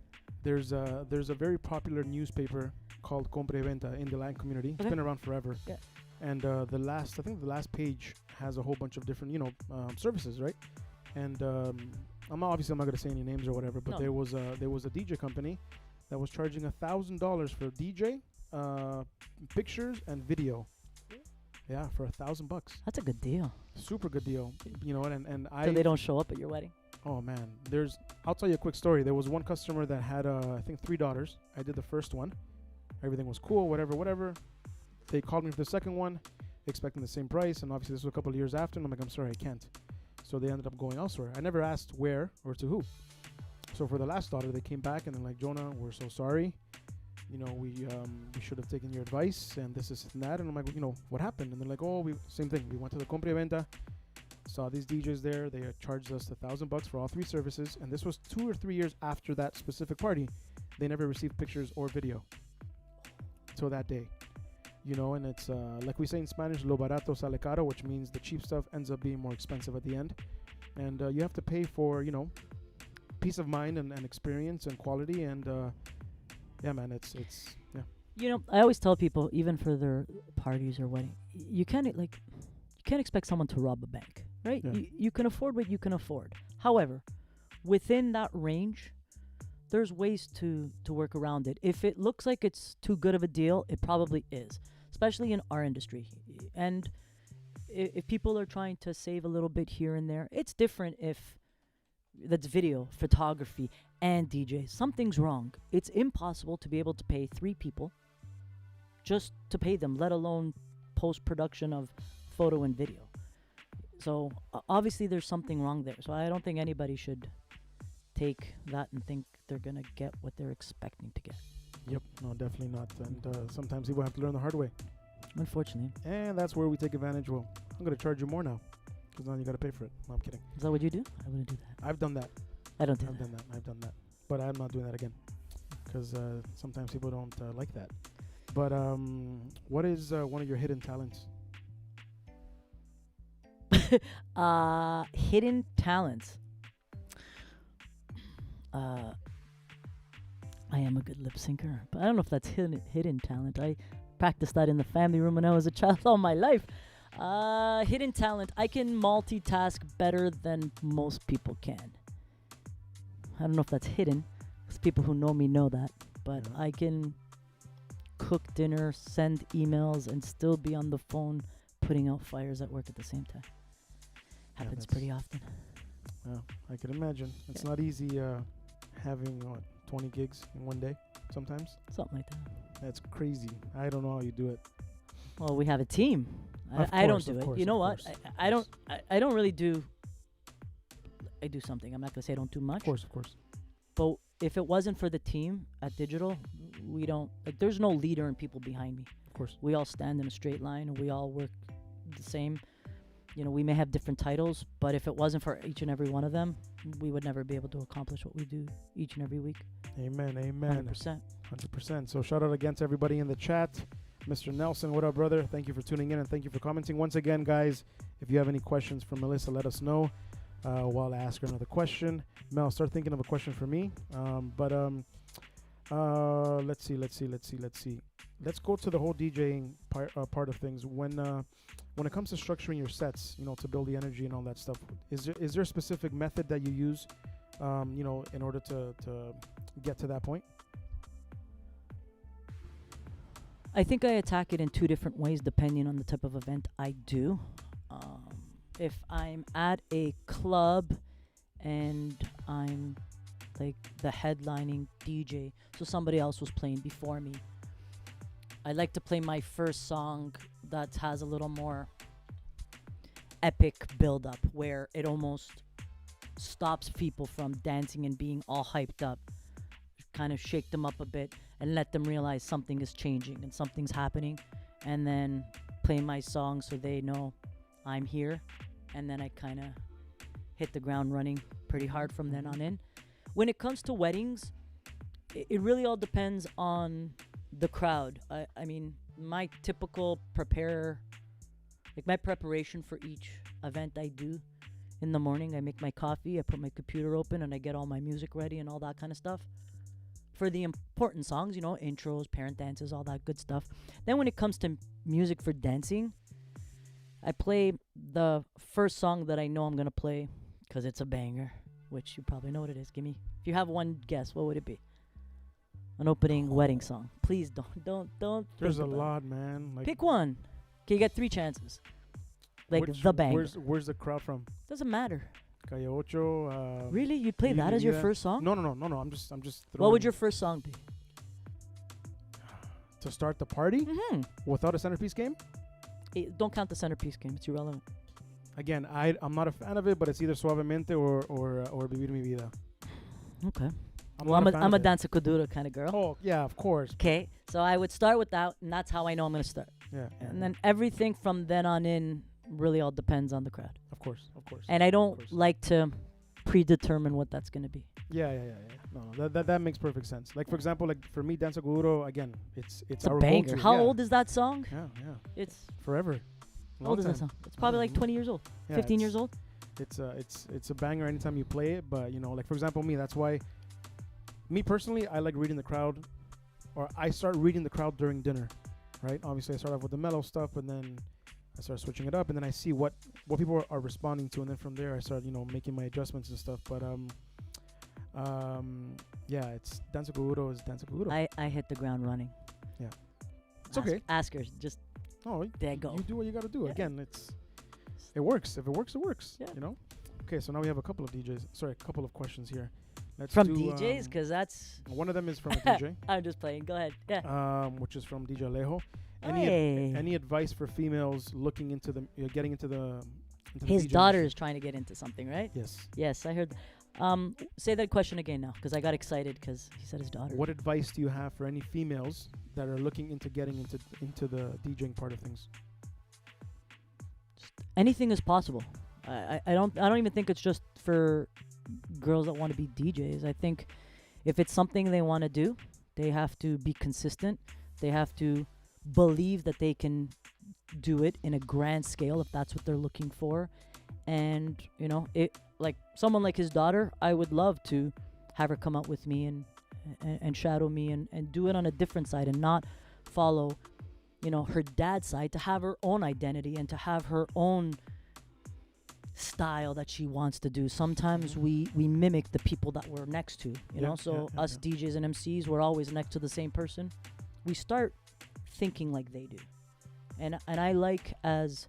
There's a very popular newspaper called Compra y Venta in the Latin community. It's Okay. been around forever. Yeah. And I think the last page has a whole bunch of different, services, right? And I'm not going to say any names or whatever, but No. there was a DJ company that was charging $1,000 for DJ, pictures and video. Yeah, for $1,000. That's a good deal. Super good deal. You know, and So they don't show up at your wedding. Oh man, I'll tell you a quick story. There was one customer that had I think 3 daughters. I did the first one. Everything was cool, whatever. They called me for the second one, expecting the same price, and obviously this was a couple of years after, and I'm like, I'm sorry, I can't. So they ended up going elsewhere. I never asked where or to who. So for the last daughter, they came back and they're like, Jonah, we're so sorry. You know, we should have taken your advice and this and that. And I'm like, what happened? And they're like, same thing. We went to the Compra y Venta, saw these DJs there. They charged us $1,000 for all 3 services, and this was 2 or 3 years after that specific party. They never received pictures or video till that day. And it's like we say in Spanish, lo barato sale caro, which means the cheap stuff ends up being more expensive at the end. And you have to pay for, peace of mind and experience and quality. And yeah, man, it's yeah. I always tell people, even for their parties or wedding, you can't expect someone to rob a bank, right? Yeah. You can afford what you can afford. However, within that range, there's ways to work around it. If it looks like it's too good of a deal, it probably is. especially in our industry. And if people are trying to save a little bit here and there, it's different if that's video, photography, and DJ. Something's wrong. It's impossible to be able to pay 3 people just to pay them, let alone post-production of photo and video. So obviously there's something wrong there. So I don't think anybody should take that and think they're going to get what they're expecting to get. Yep, no, definitely not. And sometimes people have to learn the hard way. Unfortunately. And that's where we take advantage. Well, I'm going to charge you more now because now you got to pay for it. No, I'm kidding. Is that what you do? I wouldn't do that. I've done that. I don't do I've that. done that. But I'm not doing that again because sometimes people don't like that. But what is one of your hidden talents? Hidden talents. I am a good lip syncer, but I don't know if that's hidden talent. I practiced that in the family room when I was a child all my life. Hidden talent. I can multitask better than most people can. I don't know if that's hidden, because people who know me know that, but Yeah. I can cook dinner, send emails, and still be on the phone putting out fires at work at the same time. Happens that's- pretty often. Well, I can imagine. It's not easy having 20 gigs in one day sometimes. Something like that. That's crazy. I don't know how you do it. Well, we have a team. Of I don't course, do of it. course, You know of what? course, I don't. I don't really do. I do something. I'm not gonna say I don't do much. Of course. But if it wasn't for the team at Digital, we don't like. There's no leader and people behind me. Of course. We all stand in a straight line and we all work the same. You know, we may have different titles, but if it wasn't for each and every one of them, we would never be able to accomplish what we do each and every week. Amen. 100%. 100%. So shout out again to everybody in the chat. Mr. Nelson, what up, brother? Thank you for tuning in and thank you for commenting. Once again, guys, if you have any questions for Melissa, let us know while I ask her another question. Mel, start thinking of a question for me. Let's see. Let's go to the whole DJing part of things. When it comes to structuring your sets, to build the energy and all that stuff, is there a specific method that you use, in order to get to that point? I think I attack it in 2 different ways depending on the type of event I do. If I'm at a club and I'm like the headlining DJ, so somebody else was playing before me, I like to play my first song that has a little more epic build up where it almost stops people from dancing and being all hyped up. Kind of shake them up a bit and let them realize something is changing and something's happening, and then play my song so they know I'm here, and then I kind of hit the ground running pretty hard from then on in. When it comes to weddings, it really all depends on the crowd. I mean, my typical my preparation for each event I do in the morning, I make my coffee, I put my computer open, and I get all my music ready and all that kind of stuff. For the important songs, intros, parent dances, all that good stuff. Then when it comes to music for dancing, I play the first song that I know I'm going to play because it's a banger, which you probably know what it is. If you have one guess, what would it be? An opening wedding song. Please don't. There's a lot, man. Pick one. Okay, you get 3 chances. The banger. Where's the crowd from? Doesn't matter. Calle Ocho. Really? You'd play that as your first song? No. I'm just throwing. What would your first song be? To start the party Mm-hmm. without a centerpiece game? Don't count the centerpiece game. It's irrelevant. Again, I'm not a fan of it, but it's either Suavemente or Vivir Mi Vida. Okay. I'm a danza kuduro kind of girl. Oh yeah, of course. Okay, so I would start with that, and that's how I know I'm gonna start. Yeah. And then everything from then on in really all depends on the crowd. Of course. And I don't like to predetermine what that's gonna be. Yeah. No, that makes perfect sense. Like for example, like for me, Danza Kuduro, again, it's a our banger. go-to. How Yeah. old is that song? Yeah. It's Forever. how old is that song? It's probably like 20 years old, 15 years old. It's a banger anytime you play it. But like for example, me, that's why. Me personally, I like reading the crowd, or I start reading the crowd during dinner, right? Obviously, I start off with the mellow stuff, and then I start switching it up, and then I see what people are responding to, and then from there I start making my adjustments and stuff. But yeah, it's Danza Kuduro is Danza Kuduro. I hit the ground running. Yeah, it's okay. Ask her. Just Oh, There you go. You do what you got to do. Yeah. Again, it works. If it works, it works. Yeah. You know. Okay, so now we have a couple of DJs. Sorry, a couple of questions here. Let's From do, DJs, because that's. one of them is from a DJ. I'm just playing. Go ahead. Yeah. Which is from DJ Alejo. Hey. Any advice for females looking into the getting into the His DJ daughter industry? is trying to get into something, right? Yes. Yes, I heard. Say that question again now, because I got excited because he said his daughter. What advice do you have for any females that are looking into getting into the DJing part of things? Anything is possible. I don't even think it's just for girls that want to be DJs. I think if it's something they want to do, they have to be consistent. They have to believe that they can do it in a grand scale if that's what they're looking for. And it, like someone like his daughter, I would love to have her come out with me and shadow me and do it on a different side and not follow her dad's side, to have her own identity and to have her own style that she wants to do. Sometimes we mimic the people that we're next to, us DJs and MCs, we're always next to the same person. We start thinking like they do. And I like, as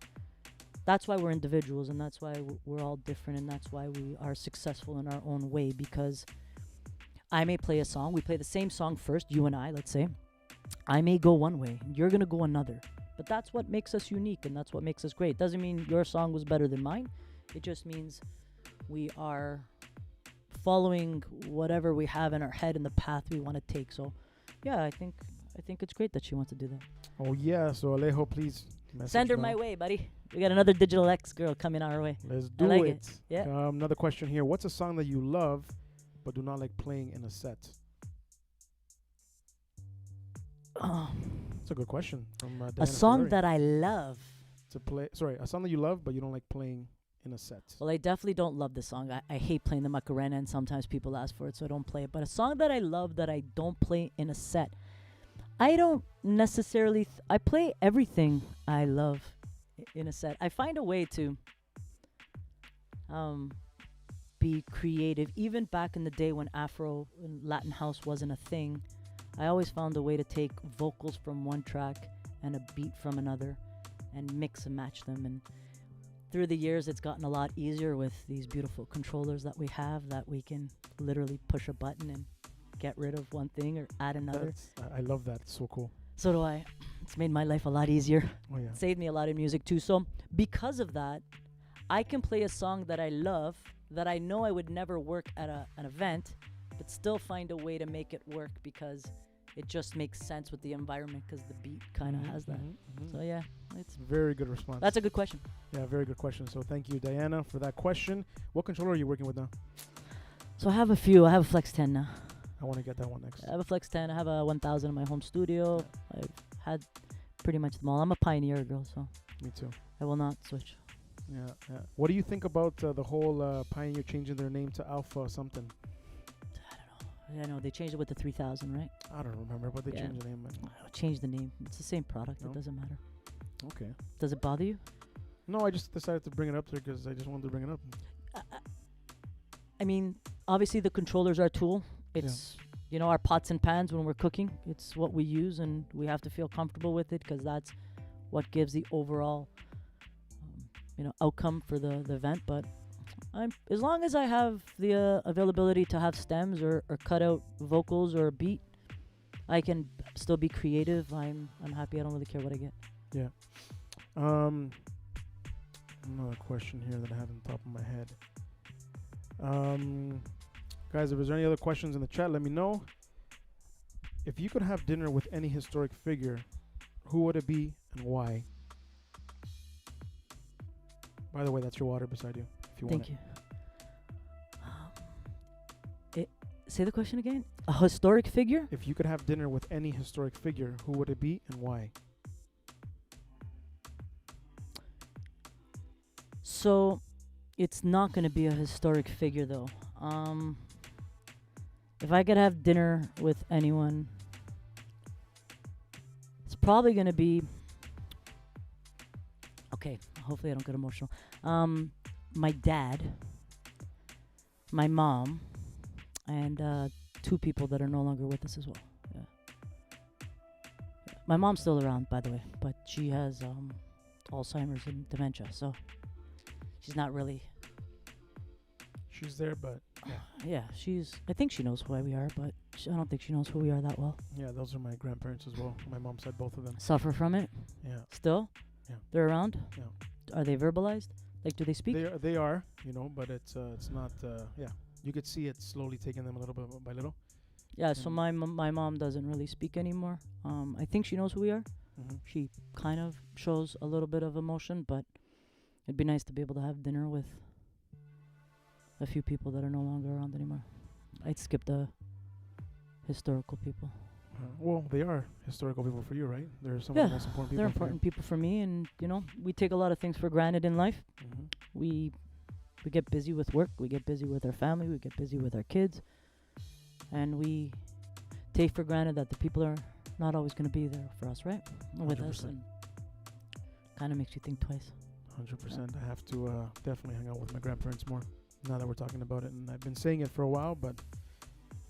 that's why we're individuals, and that's why we're all different, and that's why we are successful in our own way, because I may play a song, we play the same song first, you and I, let's say. I may go one way, you're going to go another. But that's what makes us unique, and that's what makes us great. Doesn't mean your song was better than mine. It just means we are following whatever we have in our head and the path we want to take. So, yeah, I think it's great that she wants to do that. Oh, yeah. So, Alejo, please send her my way, buddy. We got another Digital X girl coming our way. Let's do like it. Yeah. Another question here. What's a song that you love but do not like playing in a set? That's a good question. From a song that I love to play. Sorry, a song that you love but you don't like playing in a set. Well, I definitely don't love the song. I hate playing the Macarena, and sometimes people ask for it, so I don't play it. But a song that I love that I don't play in a set, I don't necessarily. I play everything I love in a set. I find a way to be creative. Even back in the day when Afro and Latin house wasn't a thing, I always found a way to take vocals from one track and a beat from another and mix and match them. And through the years, it's gotten a lot easier with these beautiful controllers that we have, that we can literally push a button and get rid of one thing or add another. I love that. It's so cool. So do I. It's made my life a lot easier. Oh, yeah. Saved me a lot of music too. So because of that, I can play a song that I love, that I know I would never work at an event, but still find a way to make it work because it just makes sense with the environment, because the beat kind of has that. So yeah, it's very good response. That's a good question. Yeah, very good question. So thank you, Diana, for that question. What controller are you working with now? So I have a few. I have a Flex 10 now. I want to get that one next. I have a Flex 10. I have a 1000 in my home studio. Yeah. I've had pretty much them all. I'm a pioneer girl, so me too. I will not switch. Yeah, yeah. What do you think about the whole Pioneer changing their name to Alpha something? I know they changed it with the 3000, right? I don't remember, but they changed the name. Change the name. It's the same product. No? It doesn't matter. Okay. Does it bother you? No, I just decided to bring it up there because I just wanted to bring it up. I mean, obviously the controllers are a tool. It's our pots and pans when we're cooking. It's what we use, and we have to feel comfortable with it because that's what gives the overall, outcome for the event. But as long as I have the availability to have stems or cut out vocals or a beat, I can still be creative. I'm happy. I don't really care what I get. Yeah. Another question here that I have on top of my head. Guys, if there's any other questions in the chat, let me know. If you could have dinner with any historic figure, who would it be and why? By the way, that's your water beside you. If you Thank want you. Say the question again. A historic figure? If you could have dinner with any historic figure, who would it be and why? So, it's not going to be a historic figure, though. If I could have dinner with anyone, it's probably going to be... Okay, hopefully I don't get emotional. My dad, my mom, and 2 people that are no longer with us as well. Yeah. My mom's still around, by the way, but she has Alzheimer's and dementia, so she's not really. She's there, but Yeah, I think she knows who we are, but I don't think she knows who we are that well. yeah, those are my grandparents as well. My mom said both of them. Suffer from it Yeah, still. Yeah. They're around. Yeah. Are they verbalized? Like, do they speak? they are, but it's not. Yeah, you could see it slowly taking them a little bit by little. Yeah. So my mom doesn't really speak anymore. I think she knows who we are. Mm-hmm. She kind of shows a little bit of emotion, but it'd be nice to be able to have dinner with a few people that are no longer around anymore. I'd skip the historical people. Well, they are historical people for you, right? They're some Yeah, of the most important people. They're important people for me, and we take a lot of things for granted in life. Mm-hmm. We get busy with work, we get busy with our family, we get busy with our kids, and we take for granted that the people are not always going to be there for us, right? With us, 100%. and kind of makes you think twice. 100%. I have to definitely hang out with my grandparents more now that we're talking about it. And I've been saying it for a while, but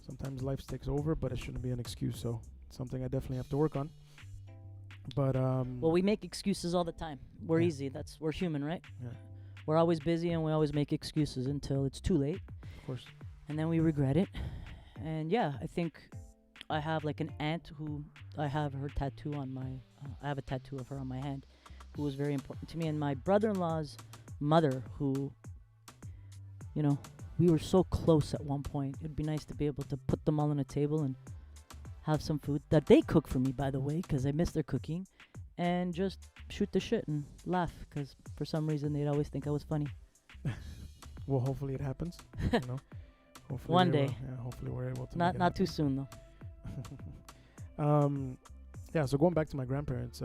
sometimes life takes over, but it shouldn't be an excuse. So it's something I definitely have to work on. But well, we make excuses all the time. We're Yeah. easy. We're human, right? Yeah, We're always busy, and we always make excuses until it's too late, of course. and then we regret it. And yeah, I think I have like an aunt who I have her tattoo on my. I have a tattoo of her on my hand, who was very important to me, and my brother-in-law's mother, who, we were so close at one point. It'd be nice to be able to put them all on a table and have some food that they cook for me, by the way, because I miss their cooking, and just shoot the shit and laugh, because for some reason they'd always think I was funny. Well, hopefully it happens. Hopefully One we're day. Hopefully we're able to. Not too soon though. Yeah. So going back to my grandparents,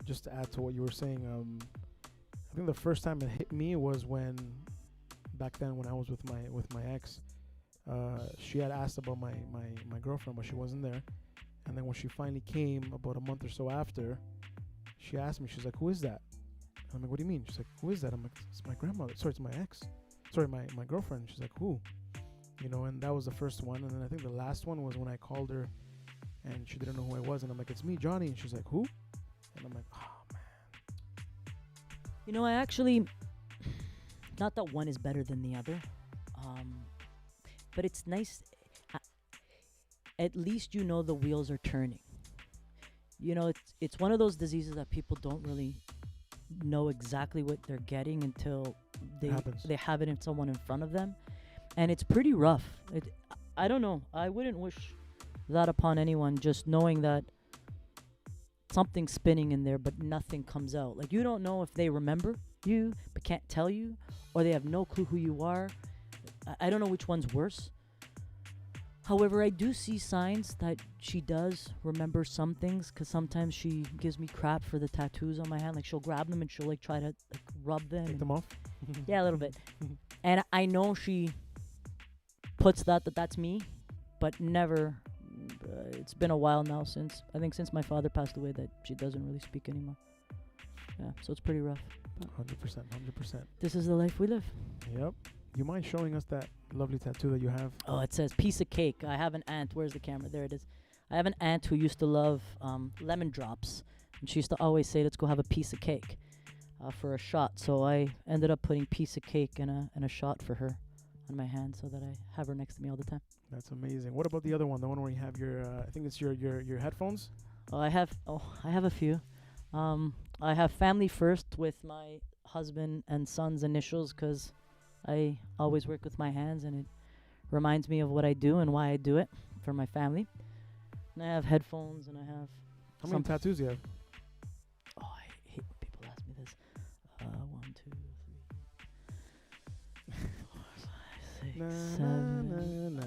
just to add to what you were saying, I think the first time it hit me was when, back then when I was with my ex, she had asked about my girlfriend, but she wasn't there. And then when she finally came about a month or so after, she asked me, she's like, "Who is that?" And I'm like, "What do you mean?" She's like, "Who is that?" I'm like, "It's my grandmother. Sorry, it's my ex. Sorry, my girlfriend." She's like, "Who?" And that was the first one. And then I think the last one was when I called her and she didn't know who I was. And I'm like, "It's me, Johnny." And she's like, "Who?" And I'm like, "Oh, man." I actually, not that one is better than the other, but it's nice. At least the wheels are turning. It's one of those diseases that people don't really know exactly what they're getting until they have it in someone in front of them, and it's pretty rough. I don't know. I wouldn't wish that upon anyone. Just knowing that something's spinning in there, but nothing comes out. Like, you don't know if they remember you but can't tell you, or they have no clue who you are. I don't know which one's worse. However, I do see signs that she does remember some things, because sometimes she gives me crap for the tattoos on my hand. Like, she'll grab them and she'll try to rub them. Take them off? Yeah, a little bit. And I know she puts that's me, but never. It's been a while now since my father passed away that she doesn't really speak anymore. Yeah, so it's pretty rough. 100%. This is the life we live. Yep. You mind showing us that lovely tattoo that you have? Oh, it says piece of cake. I have an aunt. Where's the camera? There it is. I have an aunt who used to love lemon drops, and she used to always say, "Let's go have a piece of cake for a shot." So I ended up putting piece of cake and a shot for her on my hand, so that I have her next to me all the time. That's amazing. What about the other one? The one where you have your, I think it's your headphones? I have a few. I have family first with my husband and son's initials, because I always work with my hands, and it reminds me of what I do and why I do it for my family. And I have headphones, and I have. How many tattoos do you have? Oh, I hate when people ask me this. 1, 2, 3, 4, 5, 6, 7.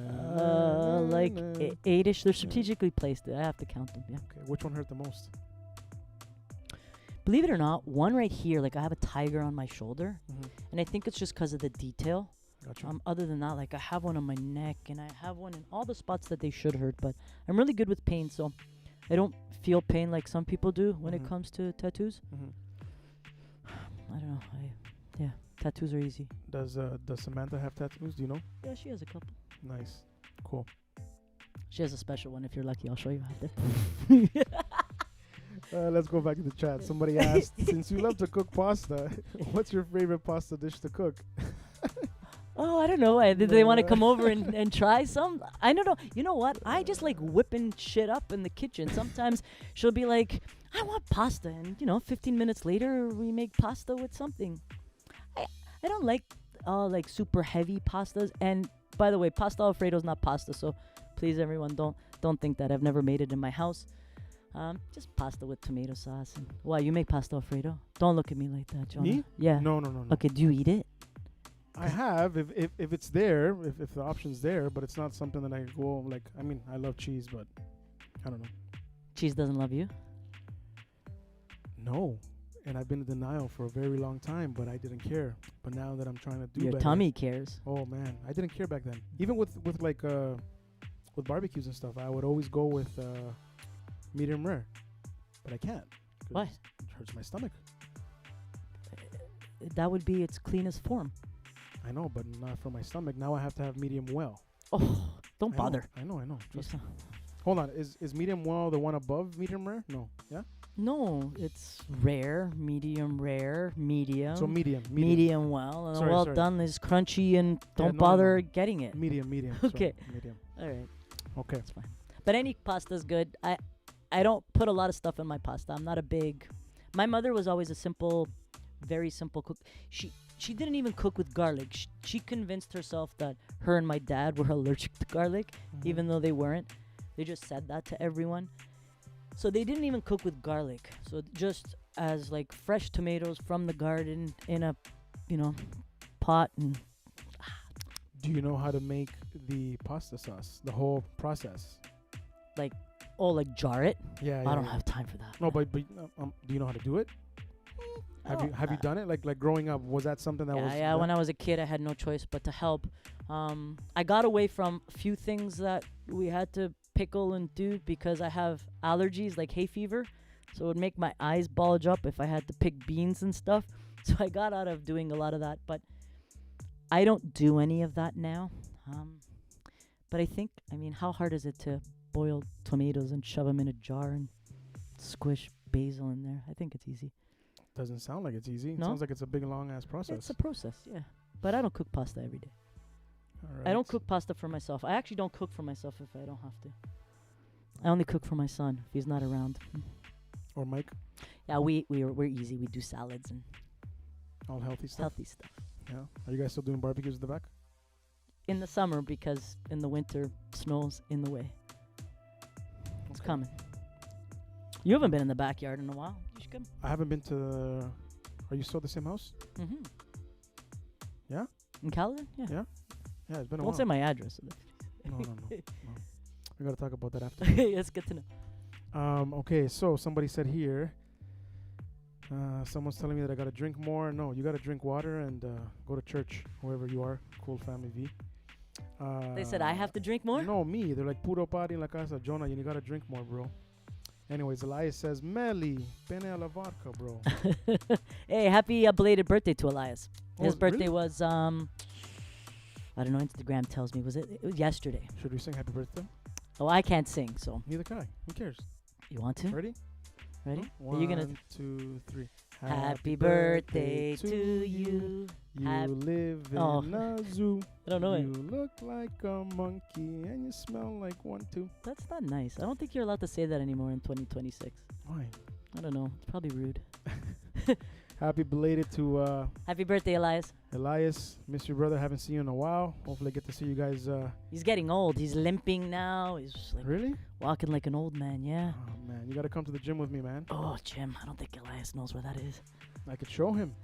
Like 8-ish. They're strategically placed. I have to count them. Yeah. Okay. Which one hurt the most? Believe it or not, one right here, like I have a tiger on my shoulder, Mm-hmm. and I think it's just because of the detail. Gotcha. Other than that, like I have one on my neck, and I have one in all the spots that they should hurt, but I'm really good with pain, so I don't feel pain like some people do when it comes to tattoos. I don't know. Tattoos are easy. Does Samantha have tattoos? Do you know? Yeah, she has a couple. Nice. Cool. She has a special one. If you're lucky, I'll show you after. Let's go back to the chat. Somebody asked, since you love to cook pasta, what's your favorite pasta dish to cook? Oh, I don't know. Did they want to come over and try some? I don't know. You know what? I just like whipping shit up in the kitchen. Sometimes she'll be like, I want pasta. And, 15 minutes later, we make pasta with something. I don't like super heavy pastas. And by the way, pasta Alfredo's not pasta. So please, everyone, don't think that. I've never made it in my house. Just pasta with tomato sauce. And why, you make pasta Alfredo? Don't look at me like that, Jonah. Me? Yeah. No. Okay, do you eat it? I have, if it's there, if the option's there, but it's not something that I go like. I mean, I love cheese, but I don't know. Cheese doesn't love you? No, and I've been in denial for a very long time, but I didn't care. But now that I'm trying to do Your better, tummy cares. Oh man, I didn't care back then. Even with barbecues and stuff, I would always go with medium rare, but I can't. Why? It hurts my stomach. That would be its cleanest form. I know, but not for my stomach. Now I have to have medium well. Oh, don't bother. I know. Hold on, is medium well the one above medium rare? No, yeah. No, it's rare, medium. So medium well, and sorry. done is crunchy, and don't bother getting it. Medium. Okay. Sorry, medium. All right. Okay. That's fine. But any pasta's good. I don't put a lot of stuff in my pasta. I'm not a big. My mother was always a simple, very simple cook. She didn't even cook with garlic. She convinced herself that her and my dad were allergic to garlic, even though they weren't. They just said that to everyone. So they didn't even cook with garlic. So just as like fresh tomatoes from the garden in a, pot. And do you know how to make the pasta sauce? The whole process? Like jar it? Yeah. I don't have time for that. No, but do you know how to do it? Have you done it? Like growing up, was that something that was? Yeah. When I was a kid, I had no choice but to help. I got away from a few things that we had to pickle and do because I have allergies like hay fever, so it would make my eyes bulge up if I had to pick beans and stuff. So I got out of doing a lot of that, but I don't do any of that now. But I think, how hard is it to boil tomatoes and shove them in a jar and squish basil in there? I think it's easy. Doesn't sound like it's easy. No? It sounds like it's a big, long-ass process. It's a process, yeah. But I don't cook pasta every day. All right. I don't cook pasta for myself. I actually don't cook for myself if I don't have to. I only cook for my son if he's not around. Or Mike? Yeah, we're easy. We do salads and all healthy stuff. Yeah. Are you guys still doing barbecues in the back? In the summer, because in the winter, snow's in the way. It's coming. You haven't been in the backyard in a while. You should come. I haven't been to. Are you still at the same house? Mm-hmm. Yeah? In Caledon? Yeah. Yeah, it's been a Won't while. say my address. No. We gotta talk about that after. Okay, that's good to know. Okay, so somebody said here. Someone's telling me that I gotta drink more. No, you gotta drink water and go to church, wherever you are. Cool Family V. They said I have to drink more? No, me. They're like, puro party en la casa. Jonah, you gotta drink more, bro. Anyways, Elias says, Meli, pene a la vodka, bro. Hey, happy belated birthday to Elias. His birthday really? was, I don't know, Instagram tells me. It was yesterday. Should we sing happy birthday? Oh, I can't sing, so. Neither can I. Who cares? You want to? Ready? Ready? One, Are you gonna 2, 3. Happy birthday to you. You live in a zoo. I don't know You look like a monkey and you smell like one too. That's not nice. I don't think you're allowed to say that anymore in 2026. Why? I don't know. It's probably rude. Happy belated to Happy birthday, Elias. Elias. Miss your brother. Haven't seen you in a while. Hopefully I get to see you guys. He's getting old. He's limping now. He's like Really? walking like an old man, yeah. Oh man, you gotta come to the gym with me, man. Oh, Jim, I don't think Elias knows where that is. I could show him.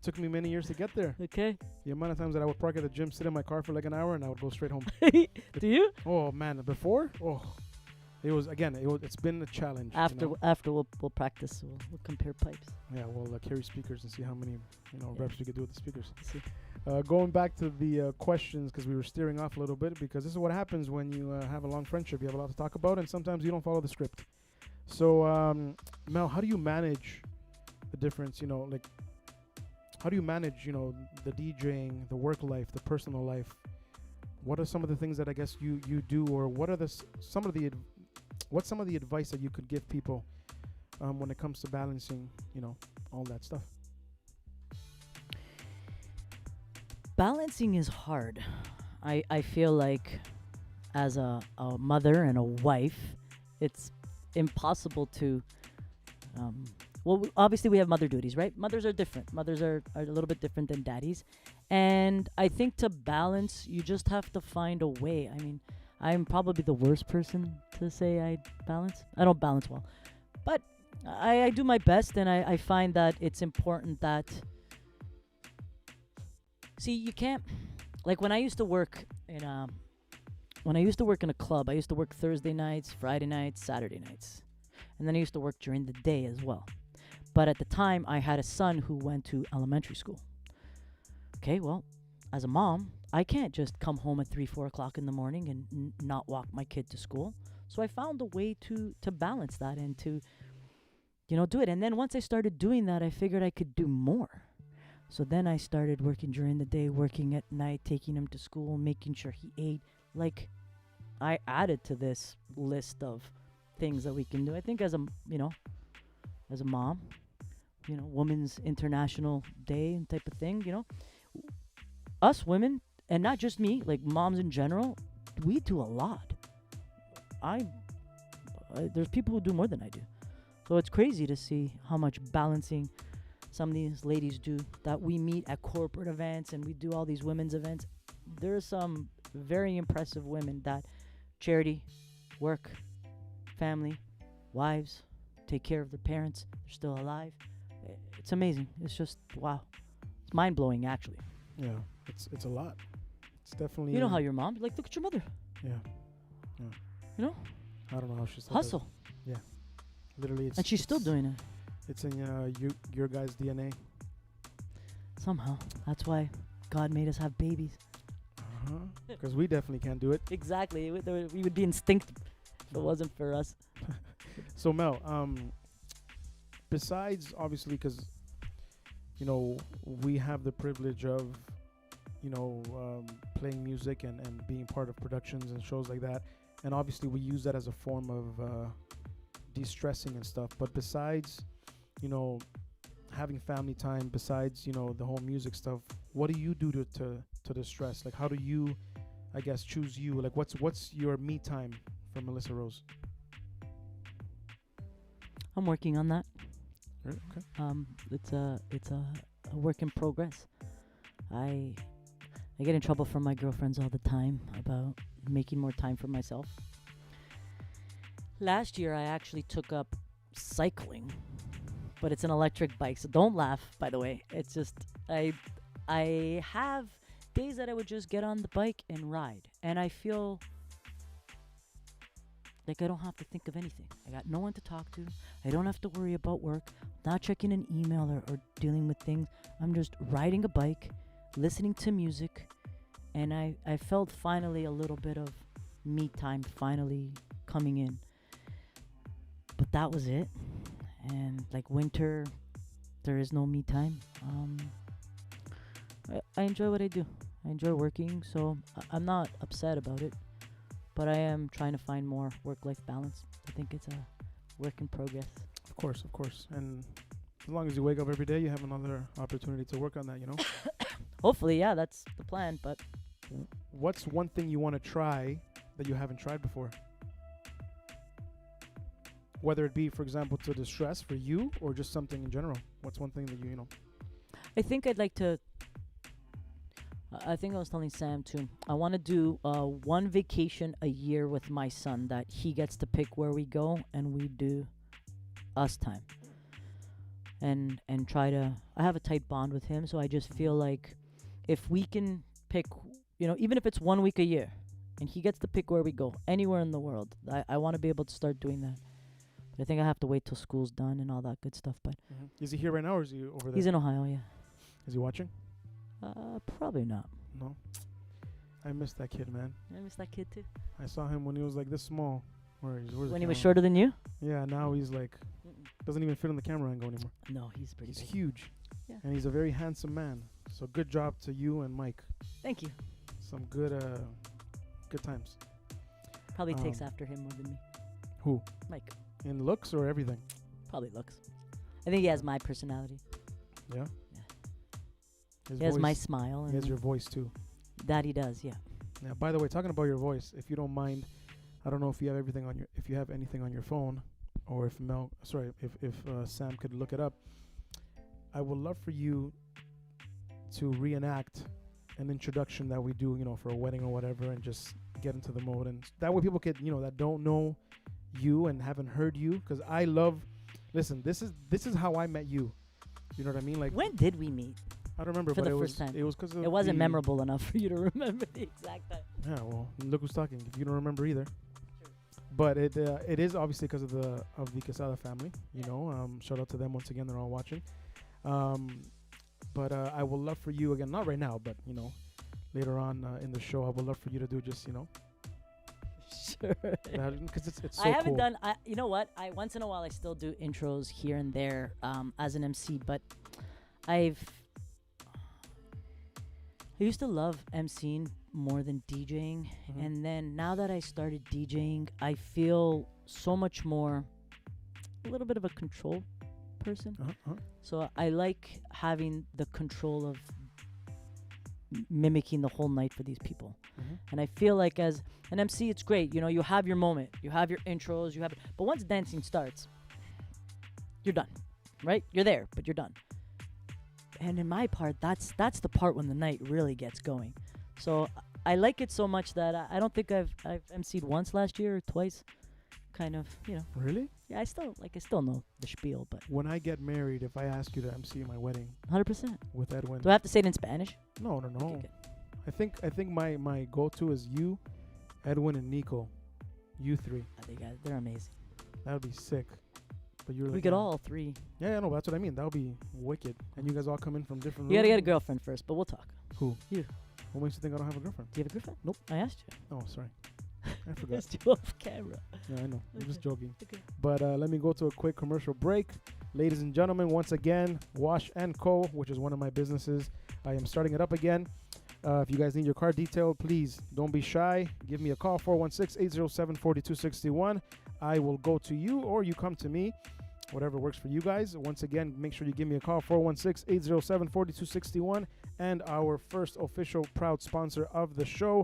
Took me many years to get there. Okay. The amount of times that I would park at the gym, sit in my car for like an hour, and I would go straight home. Do you? Oh man, before? Oh, it's been a challenge. After we'll practice. We'll compare pipes. Yeah, we'll carry speakers and see how many reps we could do with the speakers. See. Going back to the questions, because we were steering off a little bit, because this is what happens when you have a long friendship. You have a lot to talk about, and sometimes you don't follow the script. So, Mel, how do you manage the difference? How do you manage, the DJing, the work life, the personal life? What are some of the things that I guess you do, or what are what's some of the advice that you could give people when it comes to balancing, all that stuff? Balancing is hard. I feel like as a mother and a wife, it's impossible to. Obviously we have mother duties, right? Mothers are different. Mothers are a little bit different than daddies. And I think to balance, you just have to find a way. I mean, I'm probably the worst person to say I balance. I don't balance well. But I do my best, and I find that it's important that. See, you can't. Like when I used to work in a club, I used to work Thursday nights, Friday nights, Saturday nights. And then I used to work during the day as well. But at the time, I had a son who went to elementary school. Okay, well, as a mom, I can't just come home at 3, 4 o'clock in the morning and not walk my kid to school. So I found a way to balance that and to, do it. And then once I started doing that, I figured I could do more. So then I started working during the day, working at night, taking him to school, making sure he ate. Like, I added to this list of things that we can do. I think as a mom, Women's International Day and type of thing, us women, and not just me, like moms in general, we do a lot. There's people who do more than I do. So it's crazy to see how much balancing some of these ladies do, that we meet at corporate events and we do all these women's events. There's some very impressive women that charity, work, family, wives, take care of their parents, they're still alive. It's amazing. It's just, wow. It's mind-blowing, actually. Yeah, it's a lot. It's definitely... You know how your mom, like, look at your mother. Yeah. I don't know how she's... Hustle. Yeah. Literally, and she's still doing it. It's in your guys' DNA. Somehow. That's why God made us have babies. Because we definitely can't do it. Exactly. We would be instinctive if it wasn't for us. So, Mel, besides, obviously, because, we have the privilege of, playing music and being part of productions and shows like that. And obviously, we use that as a form of de-stressing and stuff. But besides, having family time, besides, the whole music stuff, what do you do to distress? Like, how do you, I guess, choose you? Like, what's your me time for Melissa Rose? I'm working on that. Okay. It's a work in progress. I get in trouble from my girlfriends all the time about making more time for myself. Last year, I actually took up cycling, but it's an electric bike, so don't laugh, by the way. It's just, I have days that I would just get on the bike and ride, and I feel like I don't have to think of anything. I got no one to talk to. I don't have to worry about work. I'm not checking an email or dealing with things. I'm just riding a bike, listening to music, and I felt finally a little bit of me time finally coming in. But that was it. And like winter, there is no me time. I enjoy what I do. I enjoy working, so I'm not upset about it. But I am trying to find more work-life balance. I think it's a work in progress. Of course. And as long as you wake up every day, you have another opportunity to work on that, Hopefully, yeah, that's the plan. But what's one thing you want to try that you haven't tried before? Whether it be, for example, to distress for you or just something in general. What's one thing that you? I think I'd like to... I think I was telling Sam too. I want to do one vacation a year with my son that he gets to pick where we go and we do us time. And try to... I have a tight bond with him, so I just feel like if we can pick, even if it's 1 week a year and he gets to pick where we go, anywhere in the world, I want to be able to start doing that. But I think I have to wait till school's done and all that good stuff. But Is he here right now or is he over there? He's in Ohio, yeah. Is he watching? Probably not. No. I miss that kid, man. I miss that kid too. I saw him when he was like this small. Where's when he was shorter than you? Yeah, now he's like, doesn't even fit on the camera angle anymore. No, he's pretty He's big. huge. Yeah. And he's a very handsome man. So good job to you and Mike. Thank you. Some good times. Probably takes after him more than me. Who? Mike. In looks or everything? Probably looks. I think he has my personality. Yeah. His He has my voice- smile. He has and your voice too. that he does, yeah. Yeah. By the way, talking about your voice, if you don't mind, I don't know if you have if you have anything on your phone, or if Sam could look it up. I would love for you to reenact an introduction that we do, for a wedding or whatever, and just get into the mode, and that way people could, that don't know you and haven't heard you, because I love. Listen, this is how I met you. You know what I mean? Like, When did we meet? I don't remember, For but the it first was time. it was because It wasn't memorable enough for you to remember the exact time. Yeah, well, look who's talking. If you don't remember either, but it is obviously because of the Quesada family. Shout out to them once again. They're all watching. But I would love for you again, not right now, but later on in the show, I would love for you to do just Sure. because it's so I haven't cool. done. You know what? I once in a while I still do intros here and there as an MC, but I used to love MCing more than DJing, Mhm. and then now that I started DJing, I feel so much more a little bit of a control person. So I like having the control of mimicking the whole night for these people. Mhm. And I feel like as an MC, it's great. You have your moment, you have your intros, but once dancing starts, you're done, right? You're there, but you're done. And in my part, that's the part when the night really gets going. So I like it so much that I don't think I've MC'd once last year or twice. Kind of, Really? Yeah, I still know the spiel, but When I get married, if I ask you to MC my wedding 100%. with Edwin, Do I have to say it in Spanish? no. Okay, good. I think my go-to is you, Edwin, and Nico. You three. I think they're amazing. That would be sick. But you're We like, could no. all three. Yeah, no, that's what I mean. That would be wicked. And you guys all come in from different. You gotta get a rooms. girlfriend first, but we'll talk. Who? You. What makes you think I don't have a girlfriend? Do you have a girlfriend? Nope. I asked you. Oh, sorry. I forgot. Just you off camera. Yeah, I know. I'm just Okay. joking. Okay. But let me go to a quick commercial break. Ladies and gentlemen, once again, Wash & Co., which is one of my businesses. I am starting it up again. If you guys need your car detailed, please don't be shy. Give me a call, 416-807-4261. I will go to you or you come to me, whatever works for you guys. Once again, make sure you give me a call, 416-807-4261. And our first official proud sponsor of the show.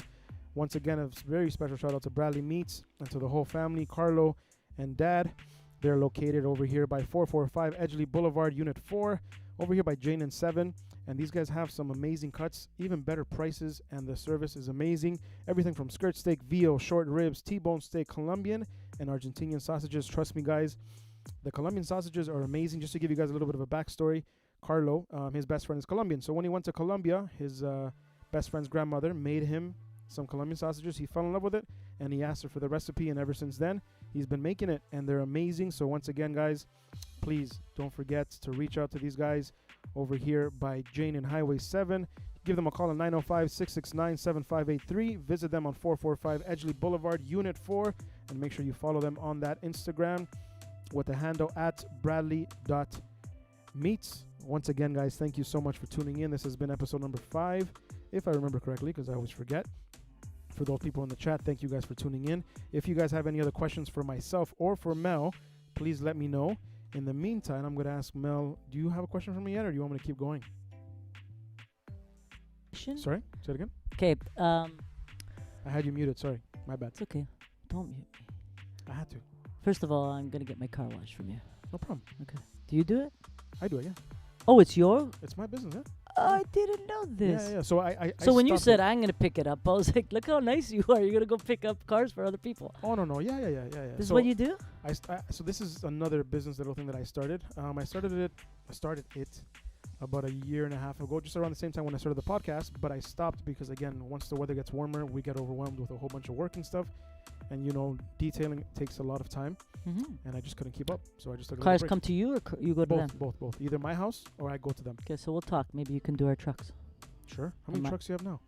Once again, a very special shout out to Bradley Meats and to the whole family, Carlo and Dad. They're located over here by 445 Edgeley Boulevard, Unit 4, over here by Jane and 7. And these guys have some amazing cuts, even better prices, and the service is amazing. Everything from skirt steak, veal, short ribs, T-bone steak, Colombian, and Argentinian sausages. Trust me, guys, the Colombian sausages are amazing. Just to give you guys a little bit of a backstory, Carlo, his best friend is Colombian. So when he went to Colombia, his best friend's grandmother made him some Colombian sausages. He fell in love with it, and he asked her for the recipe, and ever since then, he's been making it, and they're amazing. So once again, guys, please don't forget to reach out to these guys over here by Jane and Highway 7. Give them a call at 905-669-7583. Visit them on 445 Edgeley Boulevard, Unit 4, and make sure you follow them on that Instagram with the handle at bradley.meats. Once again, guys, thank you so much for tuning in. This has been episode number 5, if I remember correctly, because I always forget. For those people in the chat, thank you guys for tuning in. If you guys have any other questions for myself or for Mel, please let me know. In the meantime, I'm going to ask Mel, do you have a question for me yet, or do you want me to keep going? Sorry? Say it again? Okay. I had you muted. Sorry. My bad. It's okay. Don't mute me. I had to. First of all, I'm gonna get my car washed from you. No problem. Okay. Do you do it? I do it, yeah. Oh, it's your? It's my business, yeah. I didn't know this. Yeah. So I So when you stopped said it. I'm gonna pick it up, I was like, look how nice you are. You're gonna go pick up cars for other people. Oh, no. Yeah. This is So what you do? so this is another business little thing that I started. I started it about a year and a half ago, just around the same time when I started the podcast. But I stopped because, again, once the weather gets warmer, we get overwhelmed with a whole bunch of work and stuff. And, detailing takes a lot of time. Mm-hmm. And I just couldn't keep up. So I just took a Cars little break. come to you or you go to them? Both. Either my house or I go to them. Okay, so we'll talk. Maybe you can do our trucks. Sure. How many My- trucks do you have now?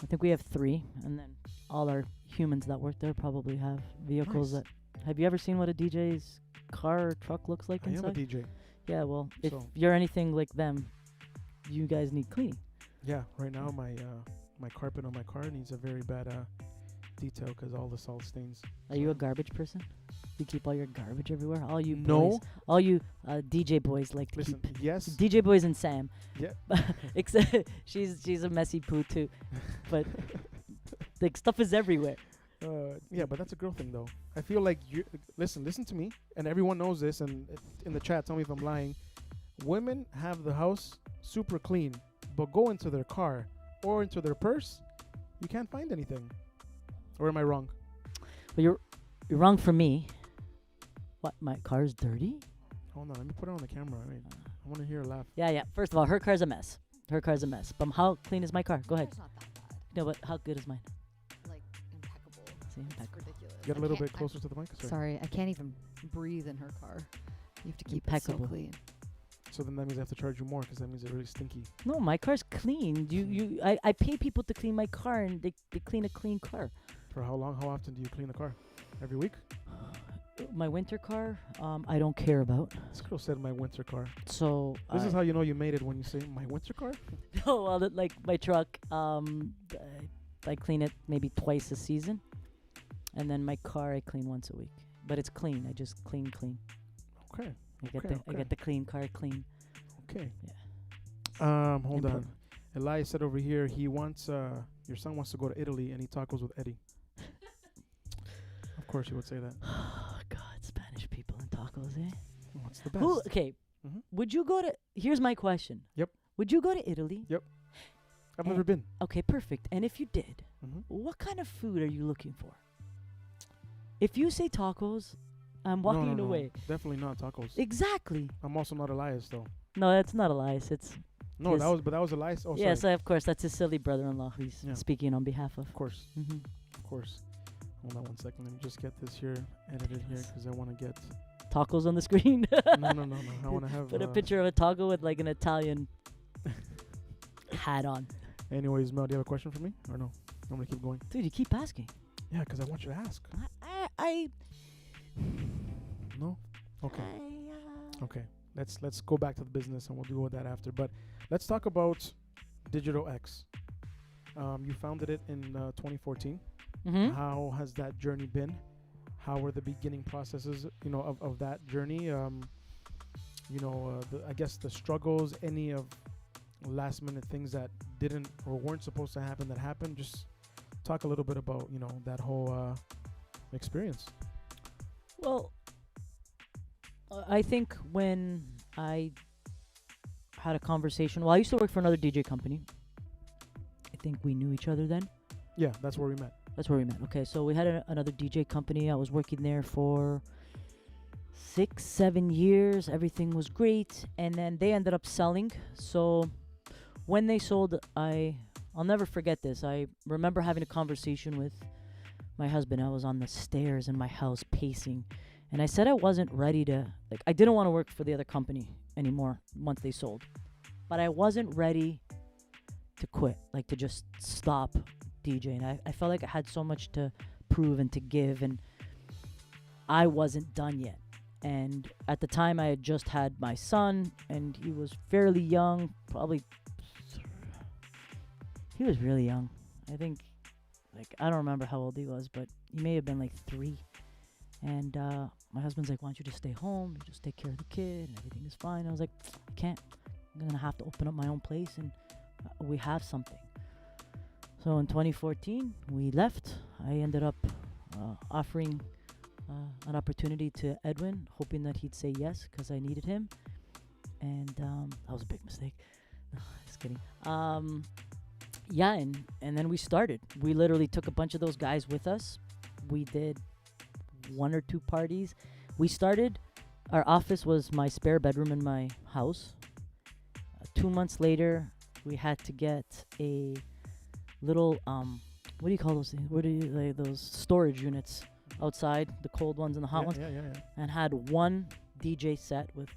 I think we have 3, and then all our humans that work there probably have vehicles Nice. that. Have you ever seen what a DJ's car or truck looks like I am a inside? DJ. Yeah, well, if So- you're anything like them, you guys need cleaning. Yeah. Right now, my carpet on my car needs a very bad detail because all the salt stains. Are you a garbage person? You keep all your garbage everywhere. All you No. boys, all you DJ boys like to Listen, keep. yes. DJ boys and Sam. Yeah. Except she's a messy poo too, but like stuff is everywhere. Yeah, but that's a girl thing, though. I feel like you listen to me, and everyone knows this. And in the chat, tell me if I'm lying. Women have the house super clean, but go into their car or into their purse, you can't find anything. Or am I wrong? But you're wrong for me. What? My car's dirty? Hold on, let me put it on the camera. I want to hear her laugh. Yeah. First of all, her car's a mess. Her car's a mess. But how clean is my car? Go ahead. It's not that bad. No, but how good is mine? Like impeccable. It's It's impeccable. ridiculous. Get a I little can't- bit closer to the mic. Sorry, I can't even breathe in her car. You have to keep Impeccable. it so clean. So then that means I have to charge you more because that means it's really stinky. No, my car's clean. I pay people to clean my car, and they clean a clean car. For how long? How often do you clean the car? Every week? My winter car, I don't care about. This girl said my winter car. So This is how you know you made it when you say my winter car? no, well, like my truck, I clean it maybe twice a season, and then my car I clean once a week. But it's clean. I just clean. Okay. I get the clean car clean. Okay. Yeah. Hold on. Important. Elias said over here he wants your son wants to go to Italy and eat tacos with Eddie. Of course you would say that. Oh God, Spanish people and tacos, eh? What's the best? Okay. Mhm. Would you go to? Here's my question. Yep. Would you go to Italy? Yep. I've never been. Okay, perfect. And if you did, Mhm. what kind of food are you looking for? If you say tacos, I'm walking no, away. definitely not tacos. Exactly. I'm also not Elias though. No, that's not Elias. It's No, His- that was Elias. Oh, yes, sorry. of course. That's his silly brother-in-law who he's Yeah. speaking on behalf of. Of course, Mm-hmm. of course. Hold on 1 second. Let me just get this here edited here because I want to get. Tacos on the screen. No. I want to have. Put a picture of a taco with like an Italian hat on. Anyways, Mel, do you have a question for me or no? I'm gonna keep going. Dude, you keep asking. Yeah, because I want you to ask. I No. Okay. I, Okay. Let's go back to the business and we'll deal with that after. But let's talk about Digital X. You founded it in 2014. Mhm. How has that journey been? How were the beginning processes, of that journey? I guess the struggles, any of last minute things that didn't or weren't supposed to happen that happened. Just talk a little bit about, that whole experience. Well, I think when I had a conversation, I used to work for another DJ company. I think we knew each other then. Yeah, that's where we met. That's where we met. Okay, so we had another DJ company. I was working there for 6-7 years. Everything was great, and then they ended up selling. So when they sold, I'll never forget this. I remember having a conversation with my husband. I was on the stairs in my house pacing, and I said I wasn't ready to, I didn't want to work for the other company anymore once they sold, but I wasn't ready to quit, to just stop DJing. I felt like I had so much to prove and to give, and I wasn't done yet. And at the time, I had just had my son, and he was fairly young, he was really young. I think, I don't remember how old he was, but he may have been 3. And my husband's like, why don't you just stay home, you just take care of the kid, and everything is fine. I was like, I can't. I'm going to have to open up my own place, and we have something. So in 2014, we left. I ended up offering an opportunity to Edwin, hoping that he'd say yes because I needed him. And that was a big mistake. No, just kidding. Yeah, and then we started. We literally took a bunch of those guys with us. We did 1 or 2 parties. We started, our office was my spare bedroom in my house. 2 months later, we had to get a little, what do you call those things? What do you, those storage units outside, the cold ones and the hot ones? Yeah. And had 1 DJ set with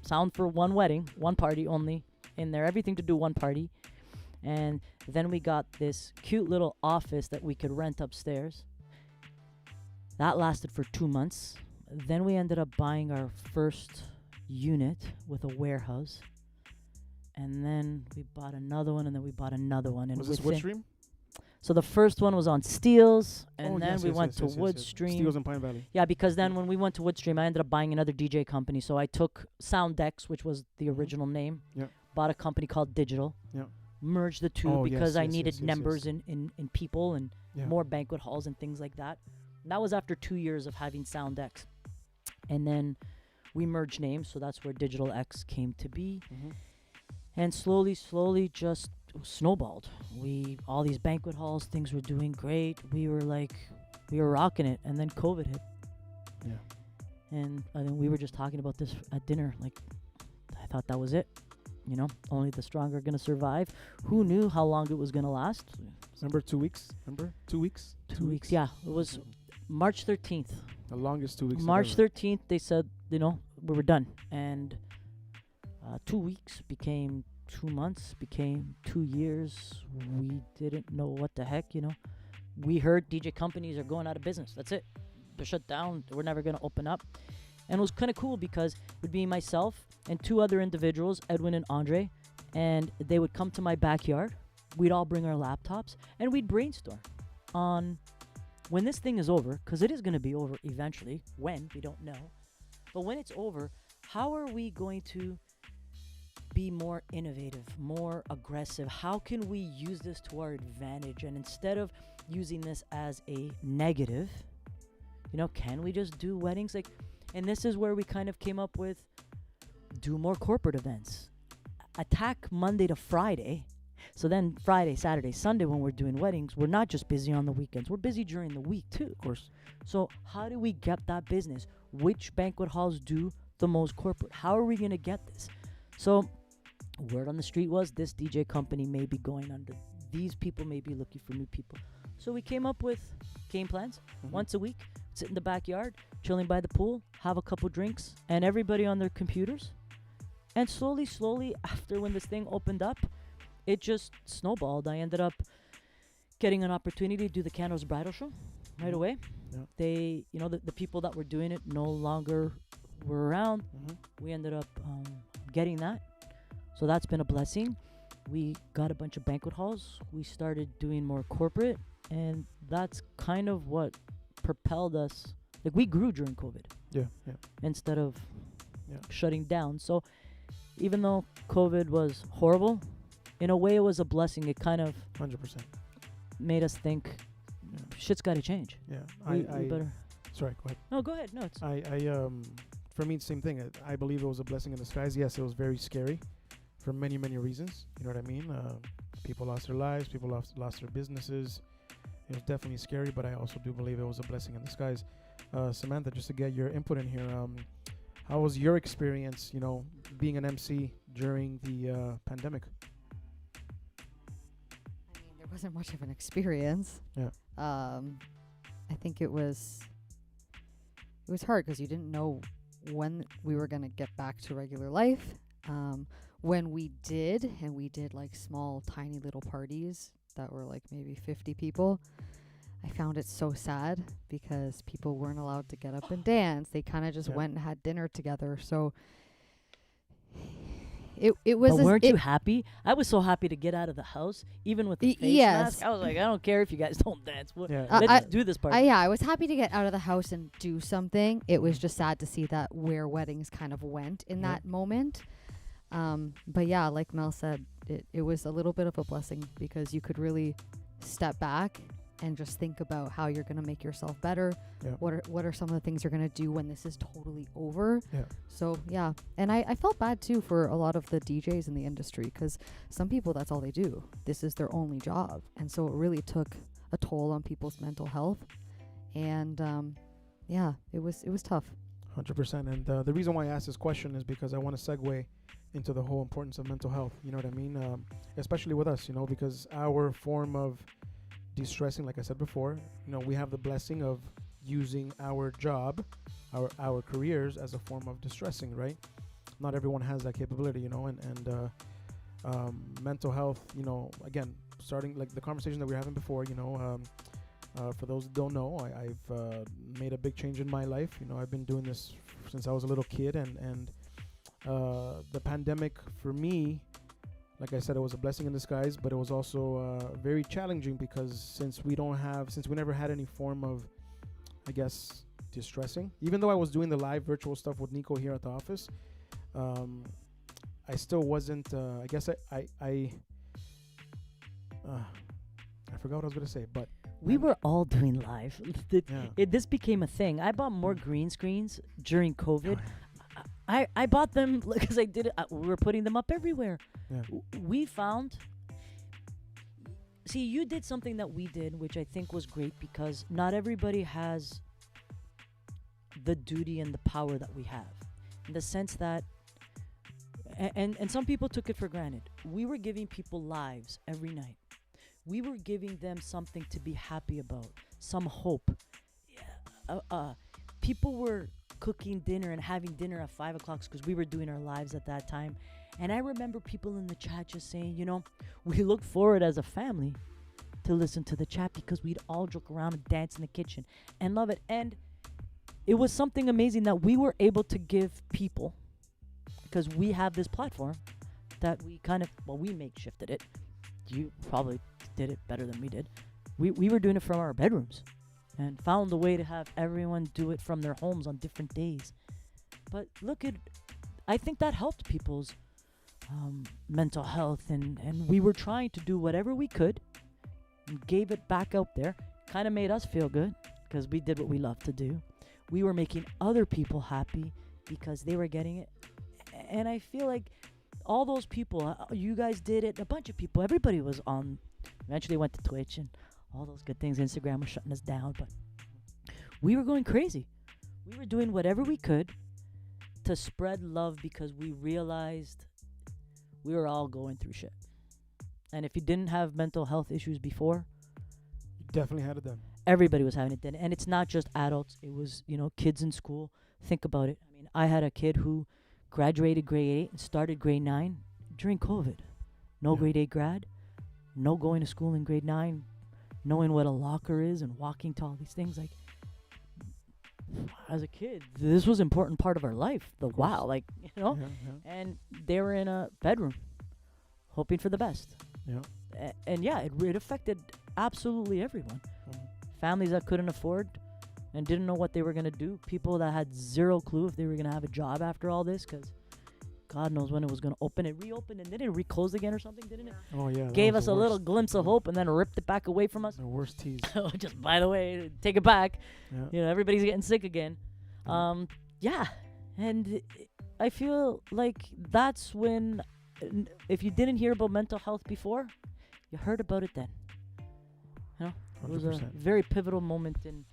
sound for 1 wedding, 1 party only in there, everything to do 1 party. And then we got this cute little office that we could rent upstairs. That lasted for 2 months. Then we ended up buying our first unit with a warehouse. And then we bought another one, and then we bought another one. And Was this within- Woodstream? So the first one was on Steeles, and Oh, then yes, we yes, went yes, to yes, yes, yes. Woodstream. Steels in Pine Valley. Yeah, because then when we went to Woodstream, I ended up buying another DJ company. So I took Soundex, which was the Mhm. original name, Yeah. bought a company called Digital, Yeah. merged the two Oh, because yes, I yes, needed yes, yes, numbers yes. in people and Yeah. more banquet halls and things like that. And that was after 2 years of having Soundex. And then we merged names, so that's where Digital X came to be. Mhm. And slowly just snowballed. All these banquet halls, things were doing great. We were rocking it, and then COVID hit. Yeah. And I think we were just talking about this at dinner. Like, I thought that was it. You know, only the strong are gonna survive. Who knew how long it was gonna last? Remember 2 weeks? Remember 2 weeks? 2 weeks. Yeah, it was March 13th. The longest 2 weeks. March ever. 13th, they said, we were done. And 2 weeks became 2 months, became 2 years. We didn't know what the heck, We heard DJ companies are going out of business. That's it. They're shut down. We're never going to open up. And it was kind of cool because it would be myself and 2 other individuals, Edwin and Andre, and they would come to my backyard. We'd all bring our laptops, and we'd brainstorm on when this thing is over, because it is going to be over eventually. When, we don't know. But when it's over, how are we going to be more innovative, more aggressive? How can we use this to our advantage? And instead of using this as a negative, can we just do weddings? And this is where we kind of came up with do more corporate events. Attack Monday to Friday. So then Friday, Saturday, Sunday, when we're doing weddings, we're not just busy on the weekends. We're busy during the week too. Of course. So how do we get that business? Which banquet halls do the most corporate? How are we going to get this? So word on the street was this DJ company may be going under. These people may be looking for new people. So we came up with game plans. Mhm. Once a week, sit in the backyard, chilling by the pool, have a couple drinks, and everybody on their computers. And slowly, after when this thing opened up, it just snowballed. I ended up getting an opportunity to do the Candles Bridal Show right Mhm. away. Yeah. They, the people that were doing it no longer were around. Mhm. We ended up getting that. So that's been a blessing. We got a bunch of banquet halls. We started doing more corporate. And that's kind of what propelled us. We grew during COVID Yeah. Yeah. instead of Yeah. shutting down. So even though COVID was horrible, in a way it was a blessing. It kind of 100%. made us think Yeah. shit's got to change. Yeah. We better. Sorry. Go ahead. No, go ahead. No, it's For me, same thing. I believe it was a blessing in disguise. Yes, it was very scary for many, many reasons. You know what I mean? People lost their lives. People lost their businesses. It was definitely scary, but I also do believe it was a blessing in disguise. Samantha, just to get your input in here, how was your experience, being an MC during the pandemic? I mean, there wasn't much of an experience. Yeah. I think it was hard because you didn't know when we were going to get back to regular life. When we did, and we did small, tiny little parties that were maybe 50 people, I found it so sad because people weren't allowed to get up and dance. They kind of just went and had dinner together. So it was. But weren't you happy? I was so happy to get out of the house, even with the face mask. I was like, I don't care if you guys don't dance. Yeah. Let's do this party. I was happy to get out of the house and do something. It was just sad to see that where weddings kind of went in that moment. But yeah, like Mel said, it was a little bit of a blessing because you could really step back and just think about how you're going to make yourself better. Yeah. What are some of the things you're going to do when this is totally over? Yeah. So yeah, and I felt bad too for a lot of the DJs in the industry because some people, that's all they do. This is their only job. And so it really took a toll on people's mental health. And yeah, it was tough. 100%. And the reason why I asked this question is because I want to segue into the whole importance of mental health. You know what I mean? Especially with us, because our form of de-stressing, like I said before, we have the blessing of using our job, our careers as a form of distressing, right? Not everyone has that capability, and mental health, again, starting like the conversation that we were having before, for those that don't know, I've made a big change in my life. I've been doing this since I was a little kid, and the pandemic for me, like I said, it was a blessing in disguise, but it was also very challenging because since we never had any form of, I guess, distressing. Even though I was doing the live virtual stuff with Nico here at the office, I still wasn't. I guess I forgot what I was gonna say, but we were all doing live. Yeah. This became a thing. I bought more green screens during COVID. I bought them because I did it. We were putting them up everywhere. Yeah. We found. See, you did something that we did, which I think was great because not everybody has the duty and the power that we have, in the sense that, and some people took it for granted. We were giving people lives every night. We were giving them something to be happy about, some hope. People were cooking dinner and having dinner at 5 o'clock because we were doing our lives at that time. And I remember people in the chat just saying, we look forward as a family to listen to the chat because we'd all joke around and dance in the kitchen and love it. And it was something amazing that we were able to give people, because we have this platform that we we makeshifted it. You probably did it better than we did. We were doing it from our bedrooms and found a way to have everyone do it from their homes on different days. But I think that helped people's mental health, and we were trying to do whatever we could and gave it back out there. Kind of made us feel good because we did what we love to do. We were making other people happy because they were getting it. And I feel like all those people, you guys did it, a bunch of people, everybody was on, eventually went to Twitch and all those good things. Instagram was shutting us down, but we were going crazy. We were doing whatever we could to spread love because we realized we were all going through shit. And if you didn't have mental health issues before, you definitely had it then. Everybody was having it then. And it's not just adults. It was, kids in school. Think about it. I mean, I had a kid who graduated grade 8 and started grade 9 during COVID. No grade 8 grad. No going to school in grade 9. Knowing what a locker is and walking to all these things. Like, as a kid, this was an important part of our life. Yeah. And they were in a bedroom hoping for the best. Yeah. It affected absolutely everyone. Mm-hmm. Families that couldn't afford and didn't know what they were going to do. People that had zero clue if they were going to have a job after all this, because God knows when it was going to open. It reopened and then it reclosed again or something, didn't it? Oh, yeah. Gave us a little glimpse of hope and then ripped it back away from us. The worst tease. Just, by the way, take it back. Yeah. Everybody's getting sick again. And I feel like that's when, if you didn't hear about mental health before, you heard about it then. It was a 100%. very pivotal moment in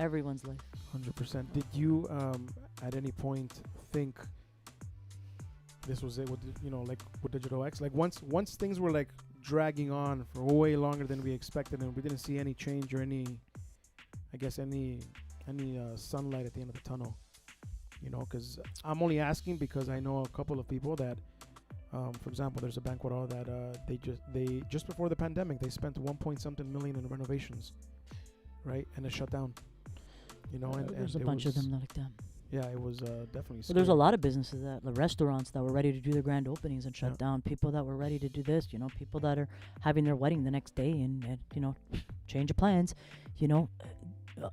everyone's life. 100%. Did you at any point think this was it with with Digital X? Like once things were like dragging on for way longer than we expected, and we didn't see any change or any sunlight at the end of the tunnel. Because I'm only asking because I know a couple of people that, for example, there's a banquet hall that they just before the pandemic they spent 1.something million in renovations, right? And it shut down. And there's a bunch of them like that. Yeah, it was definitely. Well, there's a lot of businesses the restaurants that were ready to do their grand openings and shut down. People that were ready to do this, people that are having their wedding the next day and change of plans.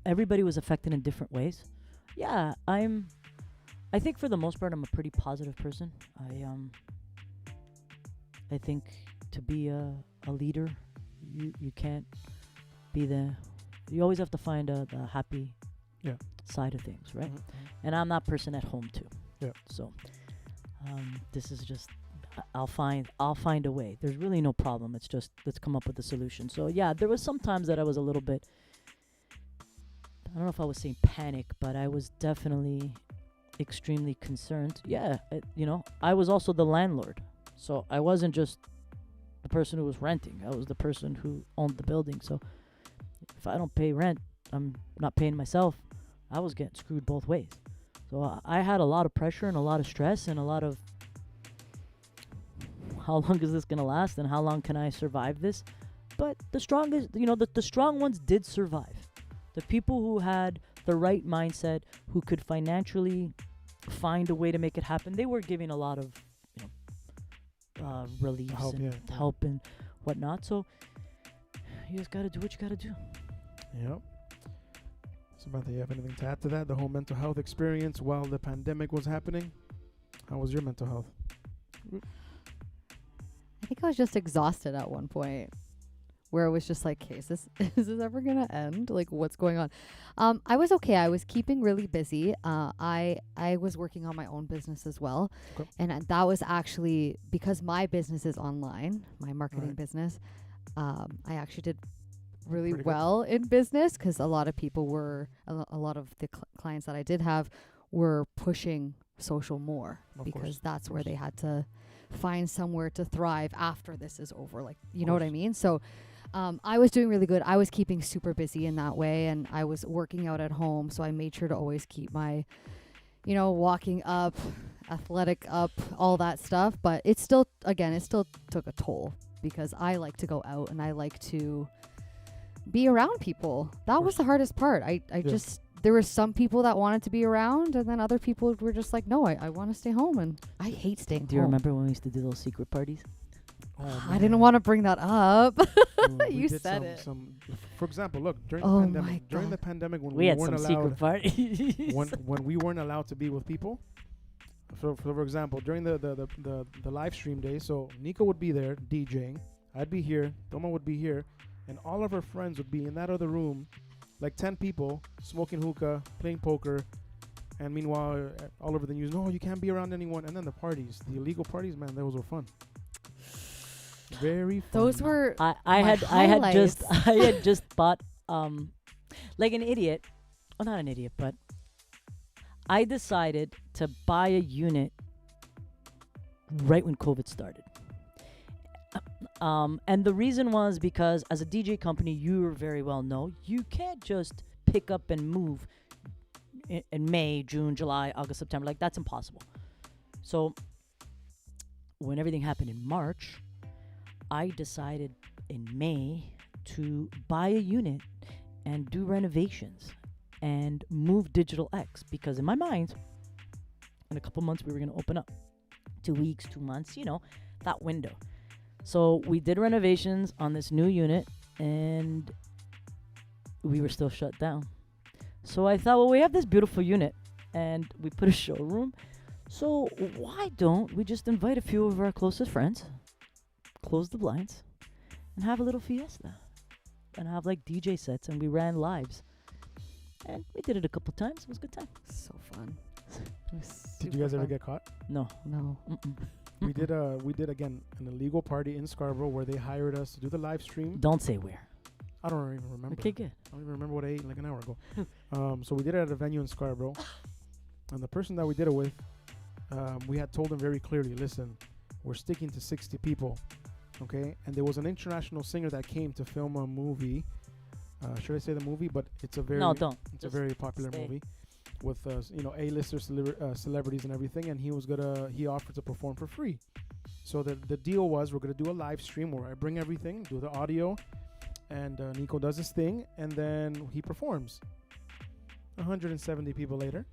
Everybody was affected in different ways. Yeah, I think for the most part I'm a pretty positive person. I think to be a leader, you can't be you always have to find the happy side of things, right? Mm-hmm. And I'm that person at home too. Yeah. So this is just I'll find a way. There's really no problem. It's just let's come up with a solution. So yeah, there was some times that I was a little bit, I don't know if I was saying panic, but I was definitely extremely concerned. Yeah, I was also the landlord. So I wasn't just the person who was renting. I was the person who owned the building. So if I don't pay rent, I'm not paying myself. I was getting screwed both ways. So I had a lot of pressure and a lot of stress and a lot of how long is this going to last and how long can I survive this? But the strongest, the strong ones did survive. The people who had the right mindset, who could financially find a way to make it happen, they were giving a lot of reliefs Help, and yeah. help and whatnot. So you just gotta do what you gotta do. Yep. Samantha, you have anything to add to that? The whole mental health experience while the pandemic was happening? How was your mental health? I think I was just exhausted at one point, where it was just like, "Okay, is this is this ever gonna end? Like, what's going on?" I was okay. I was keeping really busy. I was working on my own business as well, Okay. and that was actually because my business is online, my marketing Right. business. I actually did really Pretty good. well in business because a lot of people were a lot of the clients that I did have were pushing social more Of because course, that's of where course. they had to find somewhere to thrive after this is over. Like, you Of know what I course. mean? So I was doing really good. I was keeping super busy in that way, and I was working out at home. So I made sure to always keep my, walking up, athletic up, all that stuff. But it still took a toll because I like to go out and I like to be around people. That was course. the hardest part. I just, there were some people that wanted to be around, and then other people were just like, no, I want to stay home, and I hate staying Do you home. remember when we used to do those secret parties? Oh, I didn't want to bring that up. We You did said it. For example, look, during Oh the my pandemic, during God. the pandemic when We we had weren't some allowed secret parties. when we weren't allowed to be with people. For example, during the live stream day, so Nico would be there DJing, I'd be here, Toma would be here, and all of our friends would be in that other room, like 10 people, smoking hookah, playing poker, and meanwhile, all over the news, no, you can't be around anyone. And then the parties, the illegal parties, man, those were fun. Very fun. Those were I my had just highlights. I had just bought like an idiot. Well, not an idiot, but I decided to buy a unit right when COVID started. And the reason was because as a DJ company, you very well know you can't just pick up and move in May, June, July, August, September. Like, that's impossible. So when everything happened in March, I decided in May to buy a unit and do renovations and move Digital X, because in my mind, in a couple months we were going to open up. 2 weeks, 2 months, that window. So we did renovations on this new unit, and we were still shut down. So I thought, well, we have this beautiful unit, and we put a showroom. So why don't we just invite a few of our closest friends, close the blinds, and have a little fiesta, and have like DJ sets, and we ran lives. And we did it a couple times. It was a good time. so fun. It was Did you super guys ever fun. get caught? No. No. Mm-mm. We did again an illegal party in Scarborough where they hired us to do the live stream. Don't say where. I don't even remember. Okay, good. I don't even remember what I ate like an hour ago. So we did it at a venue in Scarborough, and the person that we did it with, we had told them very clearly, listen, we're sticking to 60 people, okay? And there was an international singer that came to film a movie. Should I say the movie? But it's a very No, don't. It's a Just very popular stay. movie with A-lister celebrities and everything, and he offered to perform for free. So the deal was we're gonna do a live stream where I bring everything, do the audio, and Nico does his thing, and then he performs. 170 people later,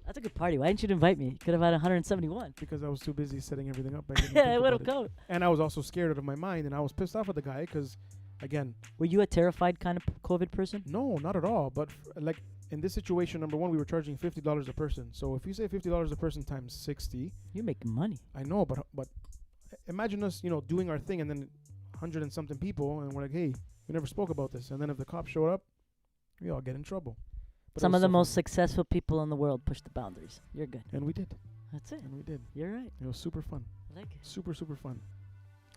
That's a good party. Why didn't you invite me? Could have had 171. because I was too busy setting everything up. I didn't Yeah, I think would have about it. come. And I was also scared out of my mind, and I was pissed off at the guy because, again, Were you a terrified kind of COVID person? no, not at all. But like in this situation, number one, we were charging $50 a person. So if you say $50 a person times 60, You're making money. I know, but imagine us, doing our thing, and then 100 and something people, and we're like, hey, we never spoke about this. And then if the cops showed up, we all get in trouble. But it Some was of the so most fun. successful people in the world push the boundaries. You're good. And we did. That's it. And we did. You're right. It was super fun. I like it. Super, super fun.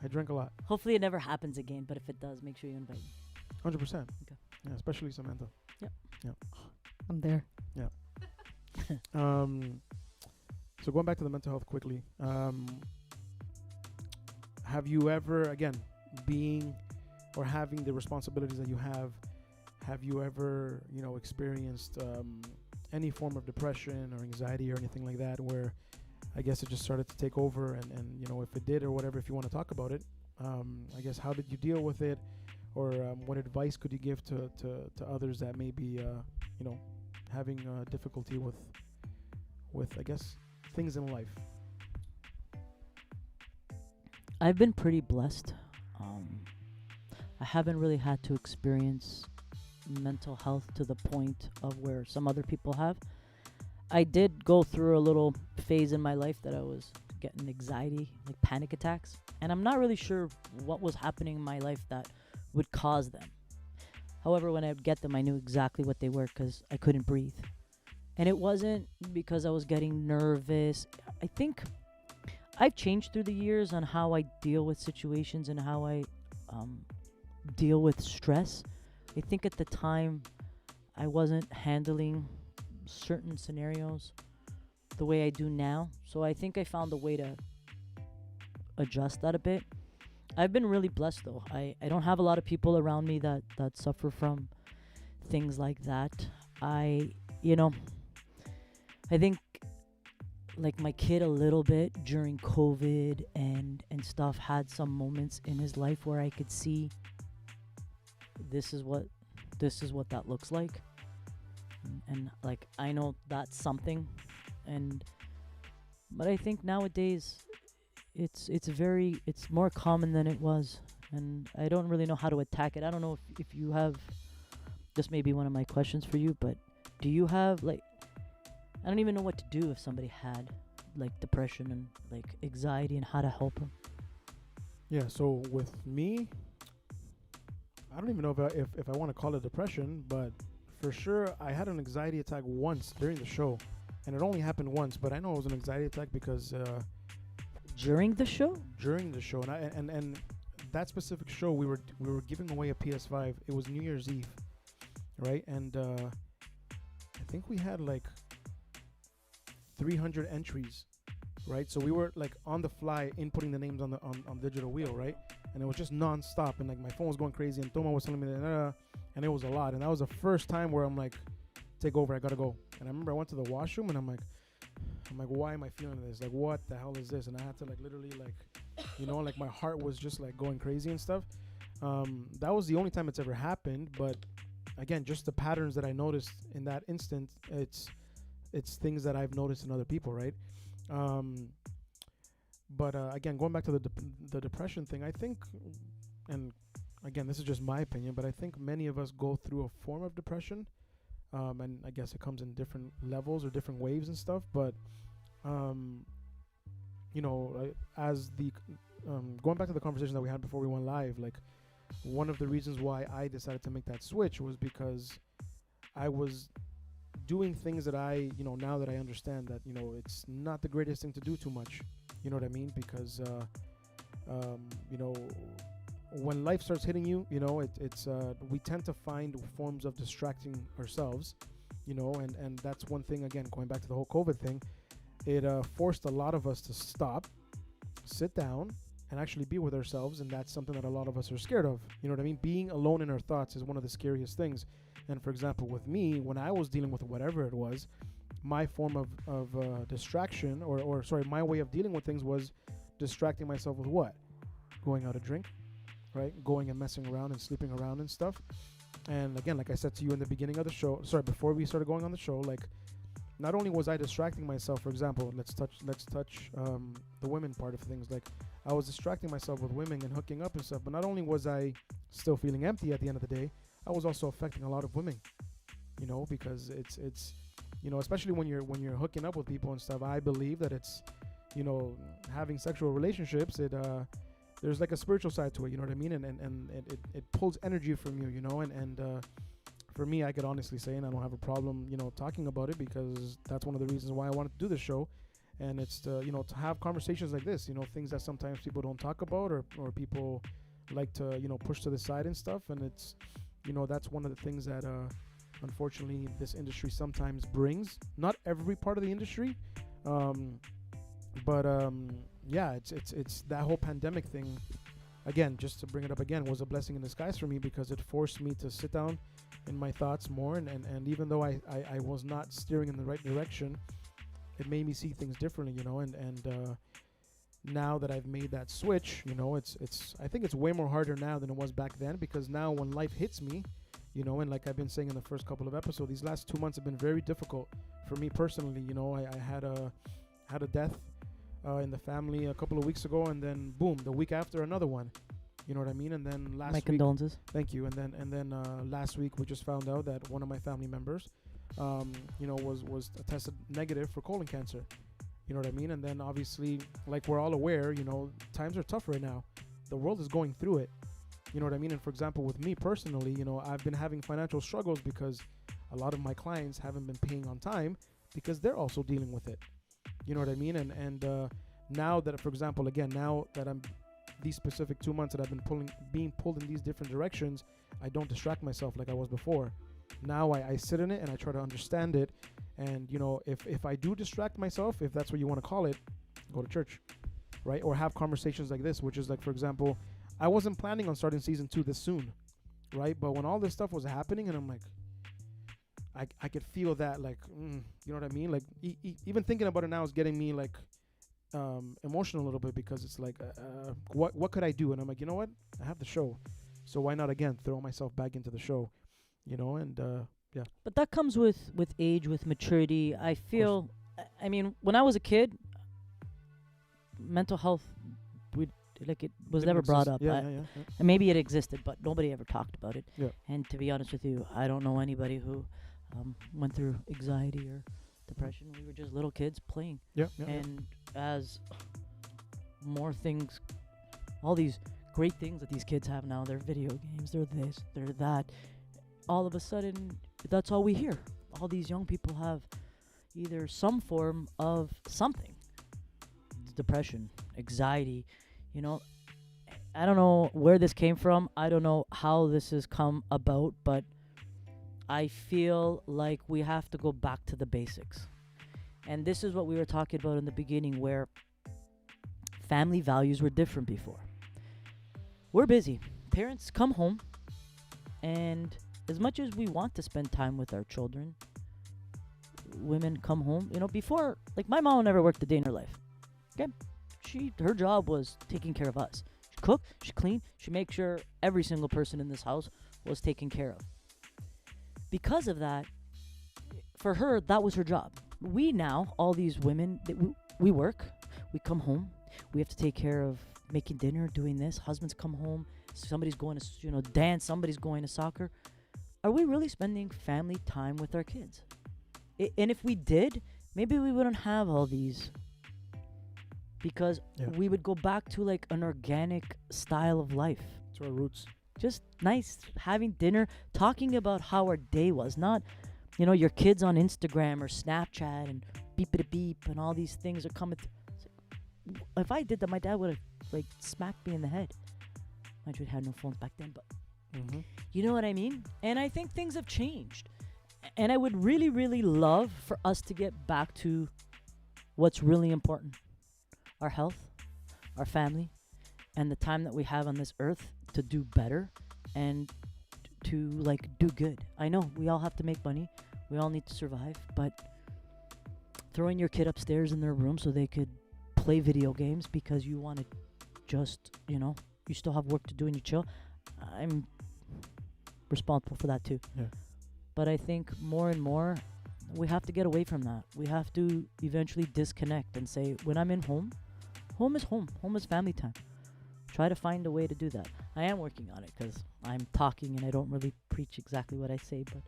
I drank a lot. Hopefully it never happens again, but if it does, make sure you invite me. 100%. Okay. Yeah, especially Samantha. I'm there. So going back to the mental health quickly, have you ever, again, being or having the responsibilities that you have you ever, experienced any form of depression or anxiety or anything like that, where I guess it just started to take over, and if it did or whatever, if you want to talk about it, I guess how did you deal with it, or what advice could you give to others that may be, having difficulty with I guess things in life? I've been pretty blessed. I haven't really had to experience mental health to the point of where some other people have. I did go through a little phase in my life that I was getting anxiety, like panic attacks, and I'm not really sure what was happening in my life that would cause them. However, when I would get them, I knew exactly what they were because I couldn't breathe. And it wasn't because I was getting nervous. I think I've changed through the years on how I deal with situations and how I deal with stress. I think at the time I wasn't handling certain scenarios the way I do now. So I think I found a way to adjust that a bit. I've been really blessed though. I don't have a lot of people around me that suffer from things like that. I think like my kid a little bit during COVID and stuff had some moments in his life where I could see this is what that looks like. And like I know that's something, but I think nowadays it's more common than it was, and I don't really know how to attack it. I don't know if you have, this may be one of my questions for you, but do you have like, I don't even know what to do if somebody had like depression and like anxiety and how to help them. Yeah, so with me, I don't even know if I want to call it depression, but for sure I had an anxiety attack once during the show, and it only happened once, but I know it was an anxiety attack because during the show, and that specific show we were giving away a PS5. It was New Year's Eve, right? And I think we had like 300 entries, right? So we were like on the fly inputting the names on digital wheel, right? And it was just non-stop, and like my phone was going crazy, and Toma was telling me that, and it was a lot. And that was the first time where I'm like, take over, I gotta go. And I remember I went to the washroom, and I'm like, why am I feeling this? Like, what the hell is this? And I had to like literally like, like my heart was just like going crazy and stuff. That was the only time it's ever happened. But again, just the patterns that I noticed in that instant, it's things that I've noticed in other people, right? But again, going back to the depression thing, I think, and again, this is just my opinion, but I think many of us go through a form of depression. And I guess it comes in different levels or different waves and stuff. But, as the going back to the conversation that we had before we went live, like one of the reasons why I decided to make that switch was because I was doing things that now that I understand that, it's not the greatest thing to do too much. You know what I mean? Because, when life starts hitting you, it's we tend to find forms of distracting ourselves, and that's one thing. Again, going back to the whole COVID thing, it forced a lot of us to stop, sit down, and actually be with ourselves, and that's something that a lot of us are scared of. You know what I mean? Being alone in our thoughts is one of the scariest things. And for example, with me, when I was dealing with whatever it was, my form of distraction, or my way of dealing with things was distracting myself with what? Going out to drink, right? Going and messing around and sleeping around and stuff. And again, like I said to you in the beginning of the show, before we started going on the show, like not only was I distracting myself, for example, let's touch the women part of things. Like I was distracting myself with women and hooking up and stuff, but not only was I still feeling empty at the end of the day, I was also affecting a lot of women, because it's especially when you're hooking up with people and stuff. I believe that it's, having sexual relationships, there's like a spiritual side to it, you know what I mean? And it pulls energy from you, and for me, I could honestly say, and I don't have a problem, talking about it, because that's one of the reasons why I wanted to do this show. And it's to have conversations like this, things that sometimes people don't talk about, or people like to, push to the side and stuff. And it's, that's one of the things that, unfortunately, this industry sometimes brings. Not every part of the industry, but yeah, it's that whole pandemic thing. Again, just to bring it up again, was a blessing in disguise for me, because it forced me to sit down in my thoughts more, and even though I was not steering in the right direction, it made me see things differently, and now that I've made that switch, it's I think it's way more harder now than it was back then, because now when life hits me, and like I've been saying in the first couple of episodes, these last 2 months have been very difficult for me personally. I had a death in the family a couple of weeks ago, and then boom, the week after another one. You know what I mean? And then last My week, condolences. thank you. And then last week we just found out that one of my family members, was tested negative for colon cancer. You know what I mean? And then obviously, like we're all aware, times are tough right now. The world is going through it. You know what I mean? And for example, with me personally, I've been having financial struggles because a lot of my clients haven't been paying on time because they're also dealing with it. You know what I mean? And now that, for example, again, now that I'm these specific 2 months that I've been being pulled in these different directions, I don't distract myself like I was before. Now I sit in it and I try to understand it. And, if I do distract myself, if that's what you want to call it, go to church, right? Or have conversations like this, which is like, for example, I wasn't planning on starting season 2 this soon, right? But when all this stuff was happening and I'm like, I could feel that, like, you know what I mean? Like, even thinking about it now is getting me, like, emotional a little bit because it's like, what could I do? And I'm like, you know what? I have the show. So why not, again, throw myself back into the show, and, yeah. But that comes with age, with maturity. I feel, I mean, when I was a kid, mental health, it was never brought up. Yeah. And maybe it existed, but nobody ever talked about it. Yeah. And to be honest with you, I don't know anybody who went through anxiety or depression. We were just little kids playing. Yeah. And as more things, all these great things that these kids have now, they're video games, they're this, they're that. All of a sudden, that's all we hear. All these young people have either some form of something. Depression, anxiety, I don't know where this came from. I don't know how this has come about, but I feel like we have to go back to the basics. And this is what we were talking about in the beginning, where family values were different before. We're busy. Parents come home, and as much as we want to spend time with our children, women come home. Before, like, my mom never worked a day in her life. Okay? Her job was taking care of us. She cooked, she cleaned, she made sure every single person in this house was taken care of. Because of that, for her, that was her job. We now, all these women, we work, we come home, we have to take care of making dinner, doing this. Husbands come home, somebody's going to, dance, somebody's going to soccer. Are we really spending family time with our kids? And if we did, maybe we wouldn't have all these. Because we would go back to like an organic style of life. To our roots. Just nice, having dinner, talking about how our day was. Not, your kids on Instagram or Snapchat and beep-a-beep and all these things are coming. If I did that, my dad would have smacked me in the head. Mind you, we had no phones back then, but you know what I mean? And I think things have changed. And I would really, really love for us to get back to what's really important. Our health, our family, and the time that we have on this earth to do better and to do good. I know we all have to make money. We all need to survive, but throwing your kid upstairs in their room so they could play video games because you want to just, you still have work to do and you chill. I'm responsible for that too. Yeah. But I think more and more we have to get away from that. We have to eventually disconnect and say, when I'm in home is home. Home is family time. Try to find a way to do that. I am working on it because I'm talking and I don't really preach exactly what I say, but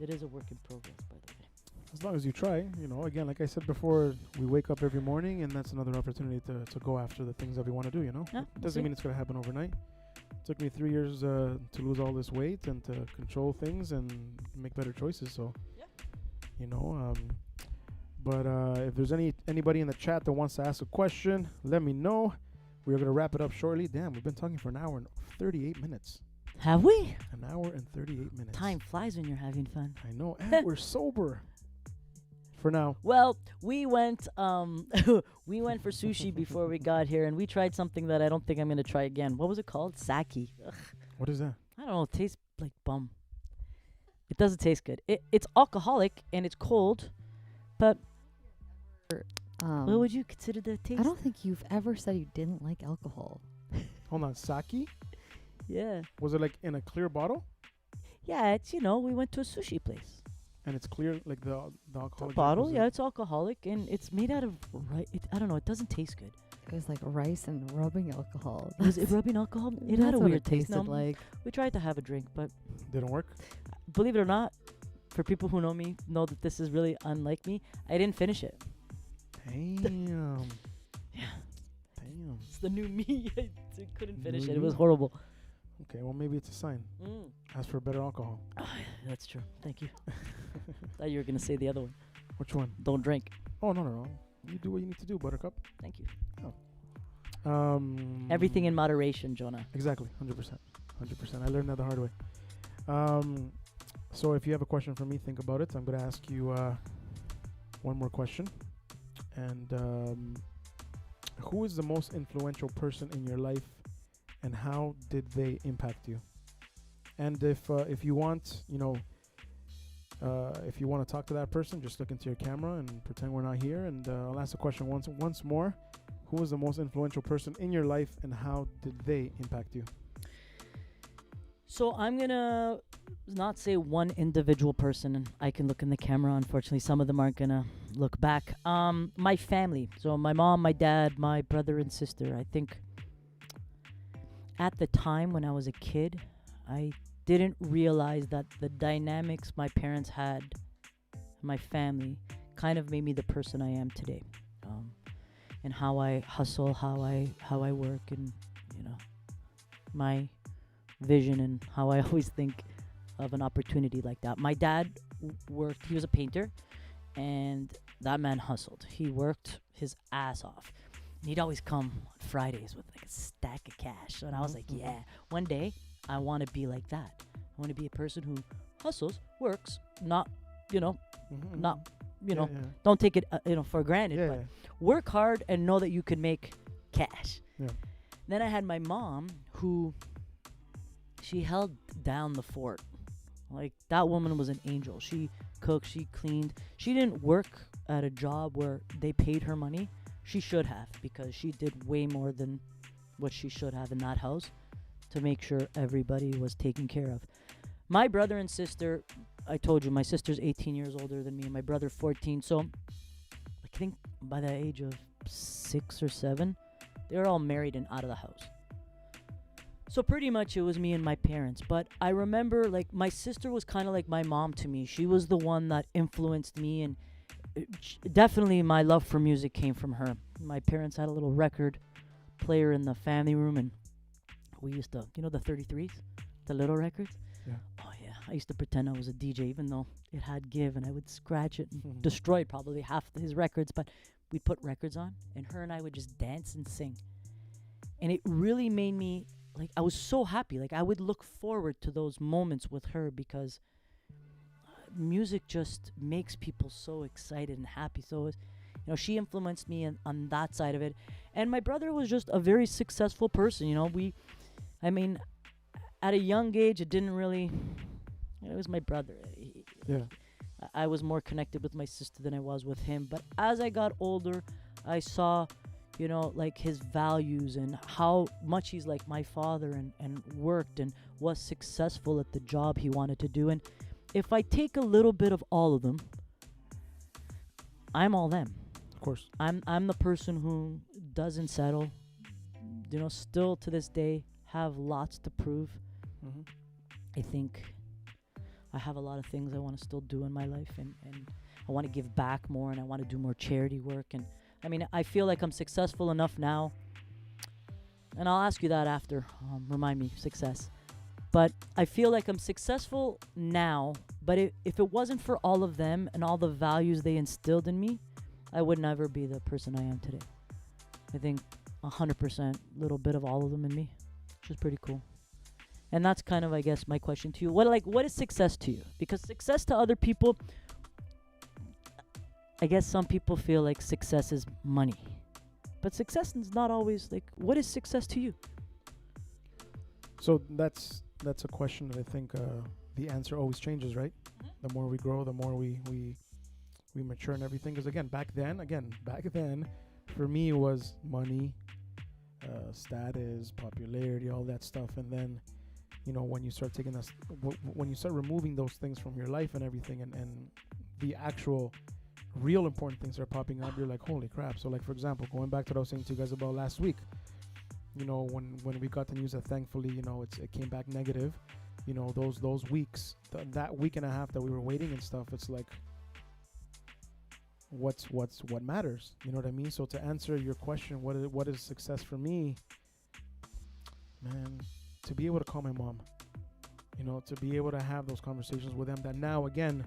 it is a work in progress, by the way. As long as you try, again, like I said before, we wake up every morning and that's another opportunity to go after the things that we want to do, Yeah, It doesn't mean it's going to happen overnight. It took me 3 years to lose all this weight and to control things and make better choices. So, but if there's anybody in the chat that wants to ask a question, let me know. We're going to wrap it up shortly. Damn, we've been talking for an hour and 38 minutes. Have we? An hour and 38 minutes. Time flies when you're having fun. I know, and we're sober. For now. Well, we went we went for sushi before we got here, and we tried something that I don't think I'm going to try again. What was it called? Sake. Ugh. What is that? I don't know. It tastes like bum. It doesn't taste good. It's alcoholic, and it's cold, but what would you consider the taste? I don't think you've ever said you didn't like alcohol. Hold on, sake? Yeah. Was it in a clear bottle? Yeah, it's, we went to a sushi place. And it's clear, like the alcoholic The drink bottle, was yeah, it's alcoholic and it's made out of rice. I don't know. It doesn't taste good. It was like rice and rubbing alcohol. Was it rubbing alcohol? It had That's a what weird it taste. tasted No, like. we tried to have a drink, but didn't work. believe it or not, for people who know me, know that this is really unlike me. I didn't finish it. Damn. Yeah. Damn. It's the new me. I couldn't finish New it. It was you? horrible. Okay, well maybe it's a sign. Ask for better alcohol. That's true. Thank you. Thought you were gonna say the other one. Which one? Don't drink. Oh no. You do what you need to do, Buttercup. Thank you. Everything Everything in moderation, Jonah. Exactly, 100%. 100%. I learned that the hard way. So if you have a question for me, think about it. I'm going to ask you one more question. And who is the most influential person in your life, and how did they impact you? And if you want, if you want to talk to that person, just look into your camera and pretend we're not here. And I'll ask the question once more. Who is the most influential person in your life, and how did they impact you? So I'm gonna not say one individual person, and I can look in the camera. Unfortunately, some of them aren't gonna look back. My family. So my mom, my dad, my brother and sister. I think at the time when I was a kid, I didn't realize that the dynamics my parents had, my family, kind of made me the person I am today. And how I hustle, how I work, and my vision and how I always think of an opportunity like that. My dad worked; he was a painter, and that man hustled. He worked his ass off. And he'd always come on Fridays with like a stack of cash. And I was like, yeah, one day I want to be like that. I want to be a person who hustles, works, not don't take it for granted, but work hard and know that you can make cash. Yeah. Then I had my mom, who she held down the fort. Like, that woman was an angel. She cooked, she cleaned. She didn't work at a job where they paid her money. She should have, because she did way more than what she should have in that house to make sure everybody was taken care of. My brother and sister, I told you, my sister's 18 years older than me, and my brother 14. So I think by the age of 6 or 7, they were all married and out of the house. So pretty much it was me and my parents. But I remember, like, my sister was kind of like my mom to me. She was the one that influenced me, and definitely my love for music came from her. My parents had a little record player in the family room, and we used to, the 33s, the little records. Yeah. Oh yeah, I used to pretend I was a DJ, even though it had give, and I would scratch it and destroy probably half his records. But we'd put records on, and her and I would just dance and sing, and it really made me, like, I was so happy. Like, I would look forward to those moments with her, because music just makes people so excited and happy. So she influenced me on that side of it. And my brother was just a very successful person. At a young age, it didn't really, it was my brother. I was more connected with my sister than I was with him. But as I got older, I saw, like, his values and how much he's like my father, and worked and was successful at the job he wanted to do. And if I take a little bit of all of them, I'm all them. Of course. I'm the person who doesn't settle. Still to this day have lots to prove. I think I have a lot of things I want to still do in my life, and I want to give back more, and I want to do more charity work. And I feel like I'm successful enough now, and I'll ask you that after. Remind me, success. But I feel like I'm successful now, but if it wasn't for all of them and all the values they instilled in me, I would never be the person I am today. I think 100%, little bit of all of them in me, which is pretty cool. And that's kind of, I guess, my question to you. What is success to you? Because success to other people, I guess some people feel like success is money. But success is not always, like, what is success to you? So that's a question that I think the answer always changes, right? The more we grow, the more we mature and everything. Because back then, for me, it was money, status, popularity, all that stuff. And then, when you start taking this, when you start removing those things from your life and everything, and the actual real important things are popping up, you're like, holy crap. So like, for example, going back to what I was saying to you guys about last week, when we got the news that thankfully, it came back negative, those weeks, that week and a half that we were waiting and stuff, it's like, what matters, you know what I mean? So to answer your question, what is success for me, man, to be able to call my mom, to be able to have those conversations with them, that now again,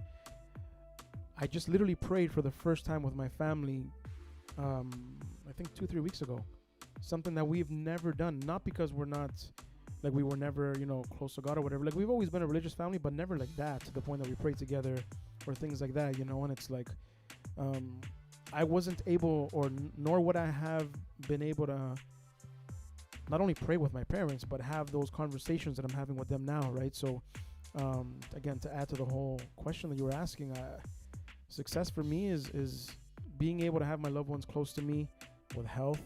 I just literally prayed for the first time with my family, I think 2-3 weeks ago, something that we've never done, not because we're not, like we were never, close to God or whatever, like we've always been a religious family, but never like that, to the point that we pray together or things like that, and it's like, I wasn't able, nor would I have been able to not only pray with my parents, but have those conversations that I'm having with them now, right? So, again, to add to the whole question that you were asking, success for me is being able to have my loved ones close to me with health,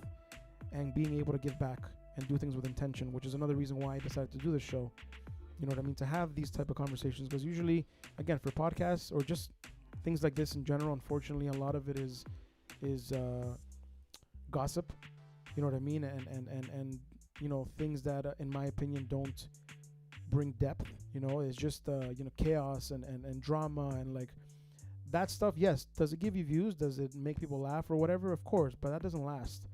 and being able to give back and do things with intention, which is another reason why I decided to do this show. You know what I mean? To have these type of conversations, because usually, again, for podcasts or just things like this in general, unfortunately, a lot of it is gossip. You know what I mean? And things that, in my opinion, don't bring depth. It's just chaos and drama and like that stuff. Yes, does it give you views? Does it make people laugh or whatever? Of course, but that doesn't last.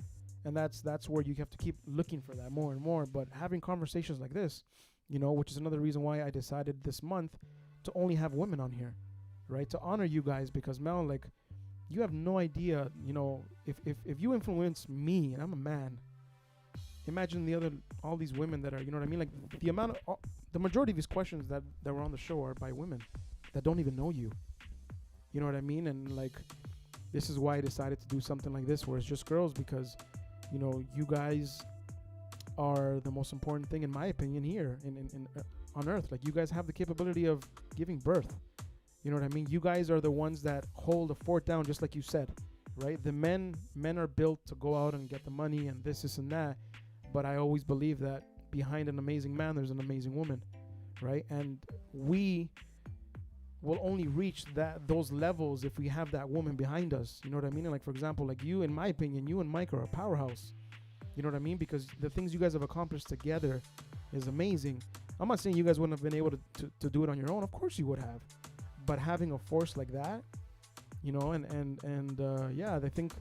And that's where you have to keep looking for that more and more. But having conversations like this, which is another reason why I decided this month to only have women on here, right? To honor you guys, because Mel, like, you have no idea, if you influence me, and I'm a man, imagine all these women that are, you know what I mean? Like the majority of these questions that were on the show are by women that don't even know you. You know what I mean? And like, this is why I decided to do something like this, where it's just girls, because, you guys are the most important thing, in my opinion, here in on earth. Like, you guys have the capability of giving birth. You know what I mean? You guys are the ones that hold the fort down, just like you said, right? The men are built to go out and get the money and this and that. But I always believe that behind an amazing man, there's an amazing woman, right? And we will only reach those levels if we have that woman behind us. You know what I mean? And like, for example, like you, in my opinion, you and Mike are a powerhouse. You know what I mean? Because the things you guys have accomplished together is amazing. I'm not saying you guys wouldn't have been able to do it on your own. Of course you would have. But having a force like that, yeah, I think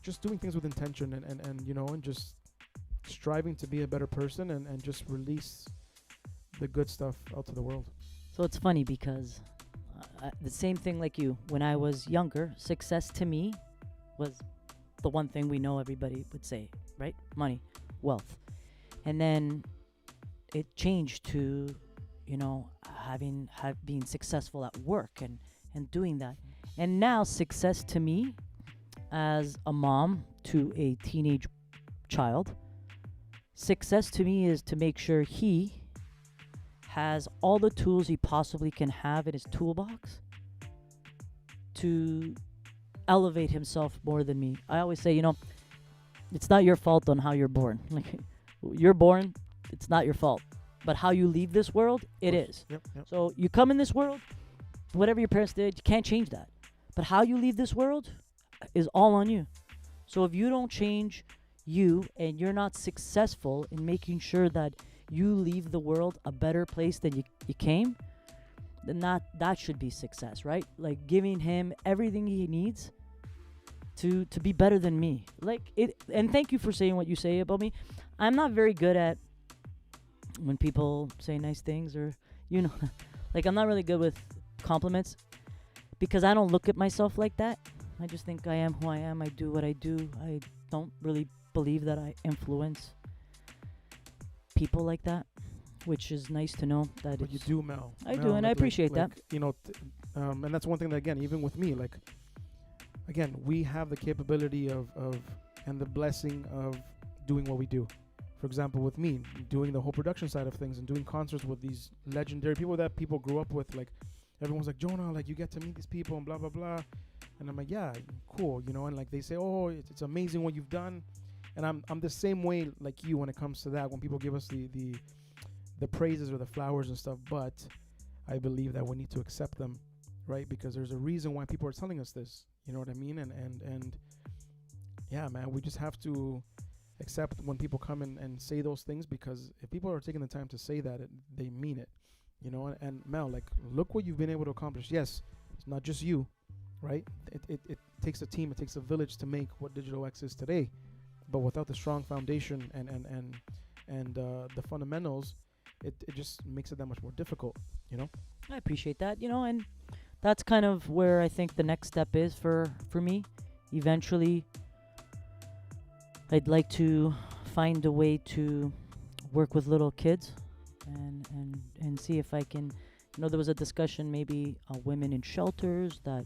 just doing things with intention and just striving to be a better person and just release the good stuff out to the world. So it's funny because the same thing like you. When I was younger, success to me was the one thing we know everybody would say, right? Money, wealth. And then it changed to, being successful at work and doing that. And now success to me as a mom to a teenage child, success to me is to make sure he has all the tools he possibly can have in his toolbox to elevate himself more than me. I always say, it's not your fault on how you're born. Like, you're born, it's not your fault. But how you leave this world, it is. Yep. So you come in this world, whatever your parents did, you can't change that. But how you leave this world is all on you. So if you don't change you and you're not successful in making sure that you leave the world a better place than you came, then that should be success, right? Like giving him everything he needs to be better than me. Like it. And thank you for saying what you say about me. I'm not very good at when people say nice things, or like I'm not really good with compliments, because I don't look at myself like that. I just think I am who I am. I do what I do. I don't really believe that I influence people like that, which is nice to know that. But you do, Mel. I do, and I appreciate that. And that's one thing that, again, even with me, like, again, we have the capability of and the blessing of doing what we do. For example, with me, doing the whole production side of things and doing concerts with these legendary people that people grew up with. Like, everyone's like, Jonah, like, you get to meet these people and blah, blah, blah. And I'm like, yeah, cool, and like they say, oh, it's amazing what you've done. And I'm the same way like you when it comes to that. When people give us the the praises or the flowers and stuff, but I believe that we need to accept them, right? Because there's a reason why people are telling us this. You know what I mean? And yeah, man, we just have to accept when people come in and say those things, because if people are taking the time to say that, they mean it. You know, and Mel, like, look what you've been able to accomplish. Yes, it's not just you, right? It takes a team, it takes a village to make what Digital X is today. But without the strong foundation and the fundamentals, it just makes it that much more difficult, you know? I appreciate that, and that's kind of where I think the next step is for me. Eventually, I'd like to find a way to work with little kids and see if I can, there was a discussion maybe women in shelters that,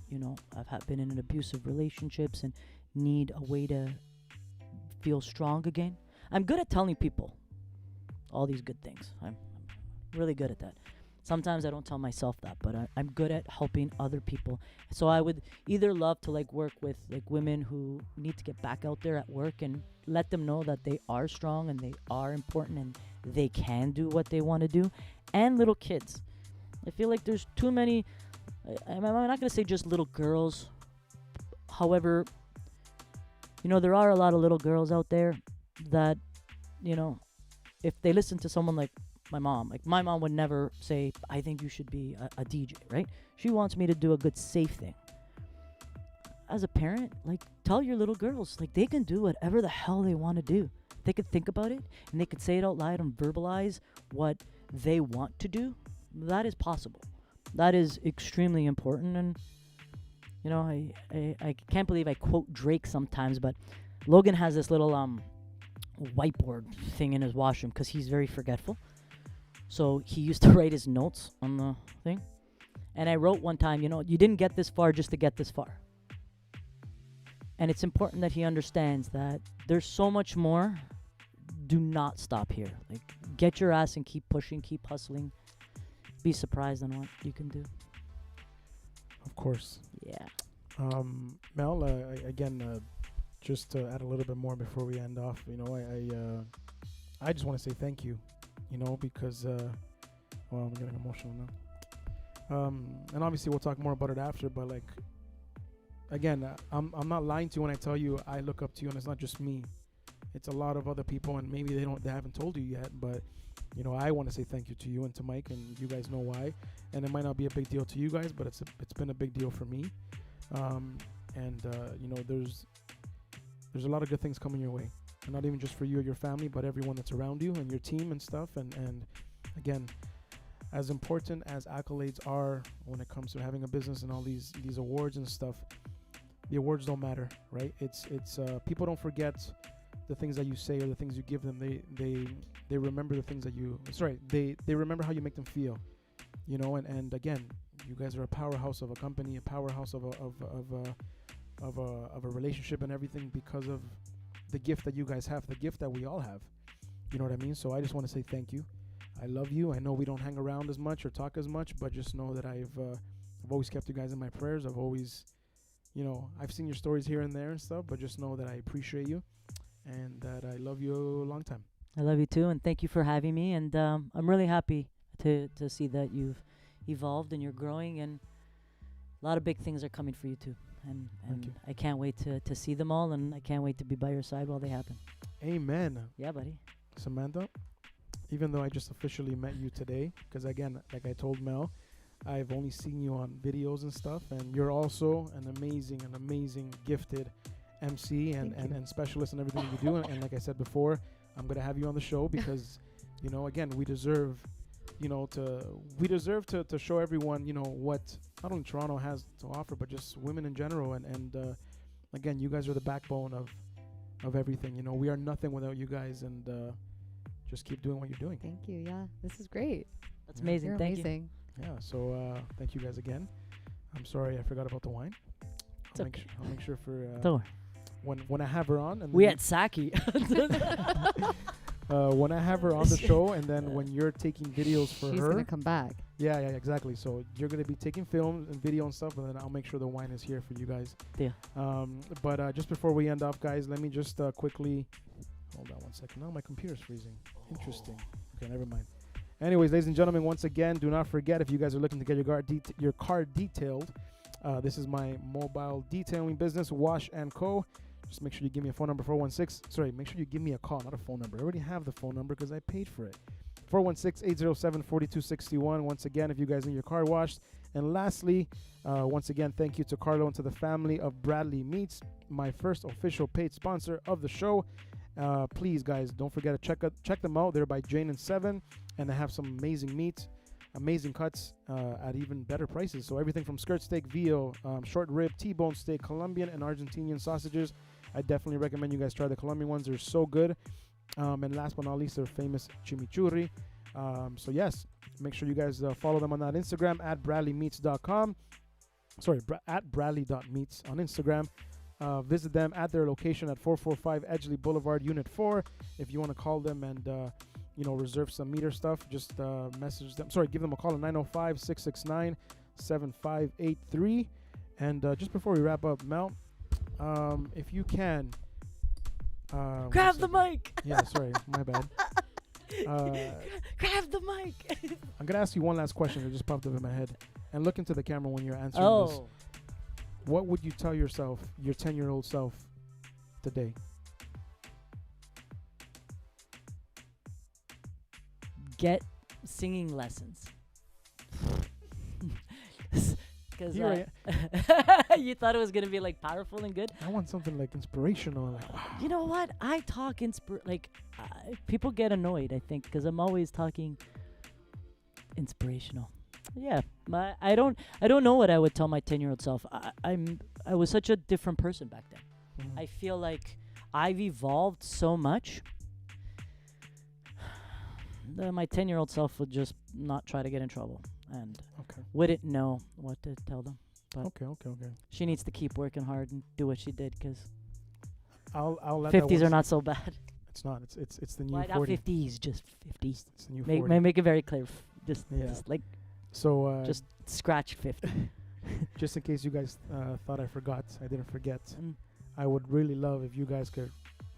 have been in abusive relationships and need a way to feel strong again. I'm good at telling people all these good things. I'm really good at that. Sometimes I don't tell myself that, but I'm good at helping other people. So I would either love to work with women who need to get back out there at work and let them know that they are strong and they are important and they can do what they want to do, and little kids. I feel like there's too many, I'm not going to say just little girls. However, there are a lot of little girls out there that, if they listen to someone like my mom would never say, I think you should be a DJ, right? She wants me to do a good, safe thing. As a parent, tell your little girls, they can do whatever the hell they want to do. They could think about it and they could say it out loud and verbalize what they want to do. That is possible. That is extremely important. And, I can't believe I quote Drake sometimes, but Logan has this little whiteboard thing in his washroom because he's very forgetful. So he used to write his notes on the thing. And I wrote one time, you didn't get this far just to get this far. And it's important that he understands that there's so much more. Do not stop here. Get your ass and keep pushing, keep hustling. Be surprised on what you can do. Of course. Yeah. Mel, again, just to add a little bit more before we end off, I just want to say thank you, because, I'm getting emotional now. And obviously we'll talk more about it after, but again, I'm not lying to you when I tell you I look up to you, and it's not just me. It's a lot of other people, and maybe they haven't told you yet, but I want to say thank you to you and to Mike, and you guys know why. And it might not be a big deal to you guys, but it's been a big deal for me. There's a lot of good things coming your way, and not even just for you or your family, but everyone that's around you and your team and stuff. And again, as important as accolades are when it comes to having a business and all these awards and stuff, the awards don't matter, right? It's people don't forget the things that you say or the things you give them. They remember the things that they remember how you make them feel, and again, you guys are a powerhouse of a company, a powerhouse of a relationship and everything, because of the gift that you guys have, the gift that we all have. You know what I mean? So I just want to say thank you. I love you. I know we don't hang around as much or talk as much, but just know that I've always kept you guys in my prayers. I've always, I've seen your stories here and there and stuff, but just know that I appreciate you and that I love you a long time. I love you too, and thank you for having me. And I'm really happy to see that you've evolved and you're growing, and a lot of big things are coming for you too. And I can't wait to see them all, and I can't wait to be by your side while they happen. Amen. Yeah, buddy. Samantha, even though I just officially met you today, because again, like I told Mel, I've only seen you on videos and stuff, and you're also an amazing, gifted MC and specialist in everything you do. And like I said before, I'm gonna have you on the show because, again, we deserve to show everyone, what not only Toronto has to offer, but just women in general. And again, you guys are the backbone of everything. We are nothing without you guys, and just keep doing what you're doing. Thank you. Yeah, this is great. That's amazing. You're Thank amazing. you. Yeah. So thank you guys again. I'm sorry I forgot about the wine. I'll make sure for when I have her on. And we had sake. When I have her on the show, and then when you're taking videos for She's her, gonna come back. Yeah, exactly. So you're gonna be taking film and video and stuff, and then I'll make sure the wine is here for you guys. Yeah. But just before we end off, guys, let me just quickly hold on one second. Now my computer's freezing. Interesting. Okay, never mind. Anyways, ladies and gentlemen, once again, do not forget, if you guys are looking to get your car detailed, this is my mobile detailing business, Wash & Co. Just make sure you give me a phone number, 416. Sorry, make sure you give me a call, not a phone number. I already have the phone number because I paid for it. 416-807-4261. Once again, if you guys need your car washed. And lastly, once again, thank you to Carlo and to the family of Bradley Meats, my first official paid sponsor of the show. Please, guys, don't forget to check them out. They're by Jane and 7, and they have some amazing meats, amazing cuts at even better prices. So everything from skirt steak, veal, short rib, T-bone steak, Colombian and Argentinian sausages. I definitely recommend you guys try the Colombian ones. They're so good. And last but not least, their famous chimichurri. So yes, make sure you guys follow them on that Instagram at bradleymeats.com. Sorry, at bradley.meats on Instagram. Visit them at their location at 445 Edgeley Boulevard, Unit 4. If you want to call them and reserve some meat or stuff, just message them. Sorry, give them a call at 905-669-7583. And just before we wrap up, Mel, if you can grab the mic. Yeah, sorry, my bad. Grab the mic. I'm gonna ask you one last question that just popped up in my head, and look into the camera when you're answering this. What would you tell yourself, your 10-year-old self, today? Get singing lessons. Because you thought it was gonna be like powerful and good. I want something like inspirational. Like, wow. You know what? I talk people get annoyed, I think, because I'm always talking inspirational. Yeah, I don't know what I would tell my 10-year-old self. I was such a different person back then. Mm-hmm. I feel like I've evolved so much. My 10-year-old self would just not try to get in trouble and wouldn't know what to tell them. But okay. She needs to keep working hard and do what she did, because I'll let 50s are not so bad. It's not. It's the new Why 40. not 50s? Just 50s. It's the new 40. Make it very clear. Just like. So just scratch 50. Just in case you guys thought I forgot, I didn't forget. I would really love if you guys could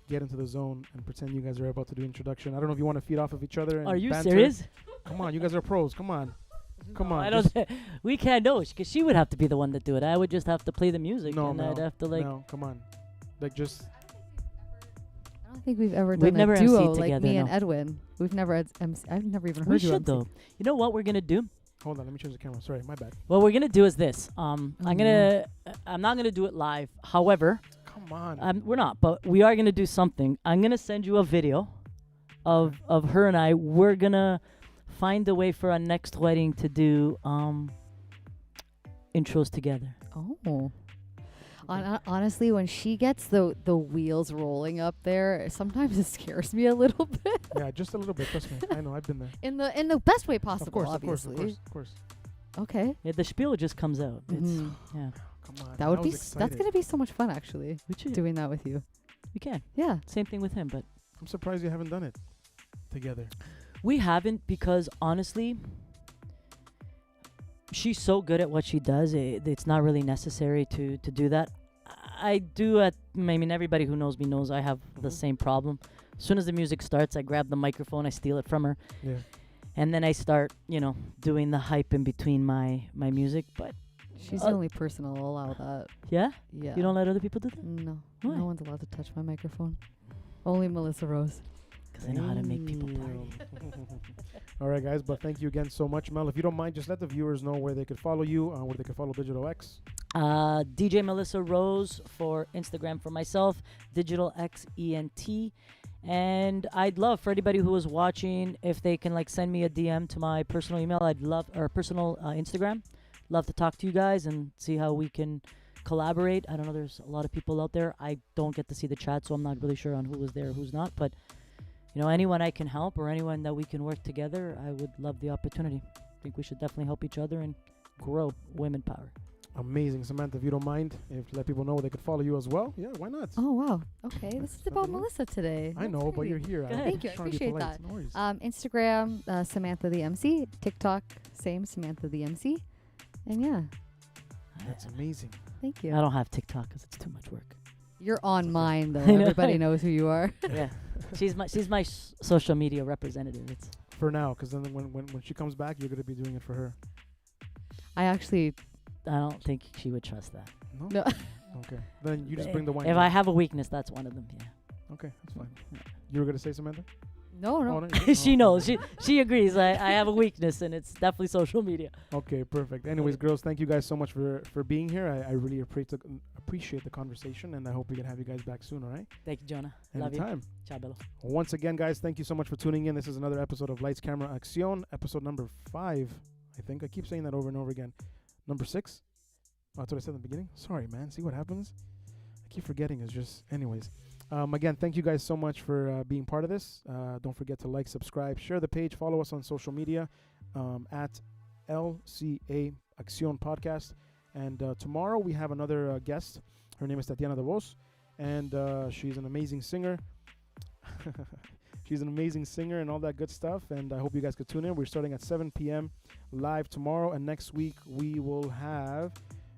get into the zone and pretend you guys are about to do introduction. I don't know if you want to feed off of each other. And are you banter. Serious? Come on, you guys are pros. Come on. I don't. We can't know, because she would have to be the one to do it. I would just have to play the music, and I'd have to like. No, come on, like just. I don't think we've ever done a duo like together, me and Edwin. We've never had I've never even heard we you. should MC. though. You know what we're gonna do? Hold on, let me change the camera. Sorry, my bad. What we're gonna do is this. I'm not gonna do it live. However, come on. We're not, but we are gonna do something. I'm gonna send you a video of her and I. We're gonna find a way for our next wedding to do intros together. Oh. Honestly, when she gets the wheels rolling up there, sometimes it scares me a little bit. Yeah, just a little bit. Trust me. I know. I've been there. In the best way possible, Of obviously. course. Okay. Yeah, the spiel just comes out. It's Come on. That would be. That's gonna be so much fun, actually. Doing that with you. We can. Yeah. Same thing with him, but I'm surprised you haven't done it together. we haven't, because honestly, she's so good at what she does. It's not really necessary to do that. I do everybody who knows me knows I have the same problem. As soon as the music starts, I grab the microphone, I steal it from her. Yeah. And then I start, doing the hype in between my music. But she's the only person I'll allow that. Yeah? Yeah. You don't let other people do that? No. Why? No one's allowed to touch my microphone. Only Melissa Rose. Because I know how to make people party. All right, guys. But thank you again so much, Mel. If you don't mind, just let the viewers know where they could follow you, where they could follow Digital X. DJ Melissa Rose for Instagram for myself, Digital X ENT. And I'd love for anybody who is watching, if they can send me a DM to my personal email, or personal Instagram. Love to talk to you guys and see how we can collaborate. I don't know, there's a lot of people out there. I don't get to see the chat, so I'm not really sure on who was there, who's not. But anyone I can help or anyone that we can work together, I would love the opportunity. I think we should definitely help each other and grow women power. Amazing. Samantha, if you don't mind, let people know they could follow you as well. Yeah, why not? Oh, wow. Okay, this is about Melissa today. I know, but you're here. Thank you. I appreciate that. No worries. Instagram, Samantha the MC. TikTok, same, Samantha the MC. And yeah. That's amazing. Thank you. I don't have TikTok because it's too much work. You're on mine, though. Everybody knows who you are. Yeah. She's my social media representative. For now, because then when she comes back, you're gonna be doing it for her. I actually I don't think she would trust that. no. Okay. Then you just bring the wine. If I have a weakness, that's one of them. Yeah. Okay, that's fine. You were gonna say, Samantha? No, no. Oh, no, you- She oh, knows. okay. She agrees. I have a weakness, and it's definitely social media. Okay, perfect. Anyways, girls, thank you guys so much for being here. I really appreciate the conversation, and I hope we can have you guys back soon. All right? Thank you, Jonah. Love you. Anytime. Ciao, bello. Once again, guys, thank you so much for tuning in. This is another episode of Lights, Camera, Accion, episode number 5. I think I keep saying that over and over again. Number 6. Oh, that's what I said in the beginning. Sorry, man. See what happens? I keep forgetting. It's just, anyways. Again, thank you guys so much for being part of this. Don't forget to like, subscribe, share the page, follow us on social media at LCA Accion Podcast. And tomorrow we have another guest. Her name is Tatiana De Vos, and she's an amazing singer. She's an amazing singer and all that good stuff. And I hope you guys could tune in. We're starting at 7 p.m. live tomorrow. And next week we will have,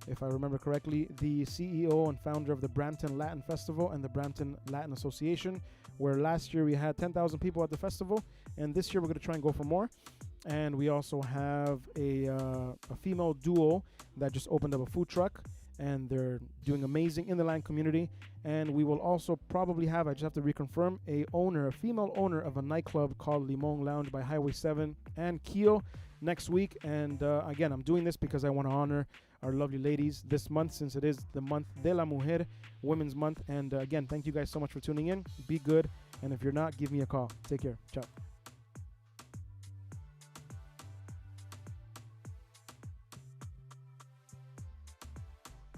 if I remember correctly, the CEO and founder of the Brampton Latin Festival and the Brampton Latin Association, where last year we had 10,000 people at the festival, and this year we're going to try and go for more. And we also have a female duo that just opened up a food truck, and they're doing amazing in the Latin community. And we will also probably have, I just have to reconfirm, a female owner of a nightclub called Limon Lounge by Highway 7 and Keel next week. And again, I'm doing this because I want to honor our lovely ladies this month, since it is the month de la mujer, Women's Month. And again, thank you guys so much for tuning in. Be good, and if you're not, give me a call. Take care. Ciao.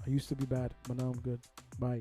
I used to be bad, but now I'm good. Bye.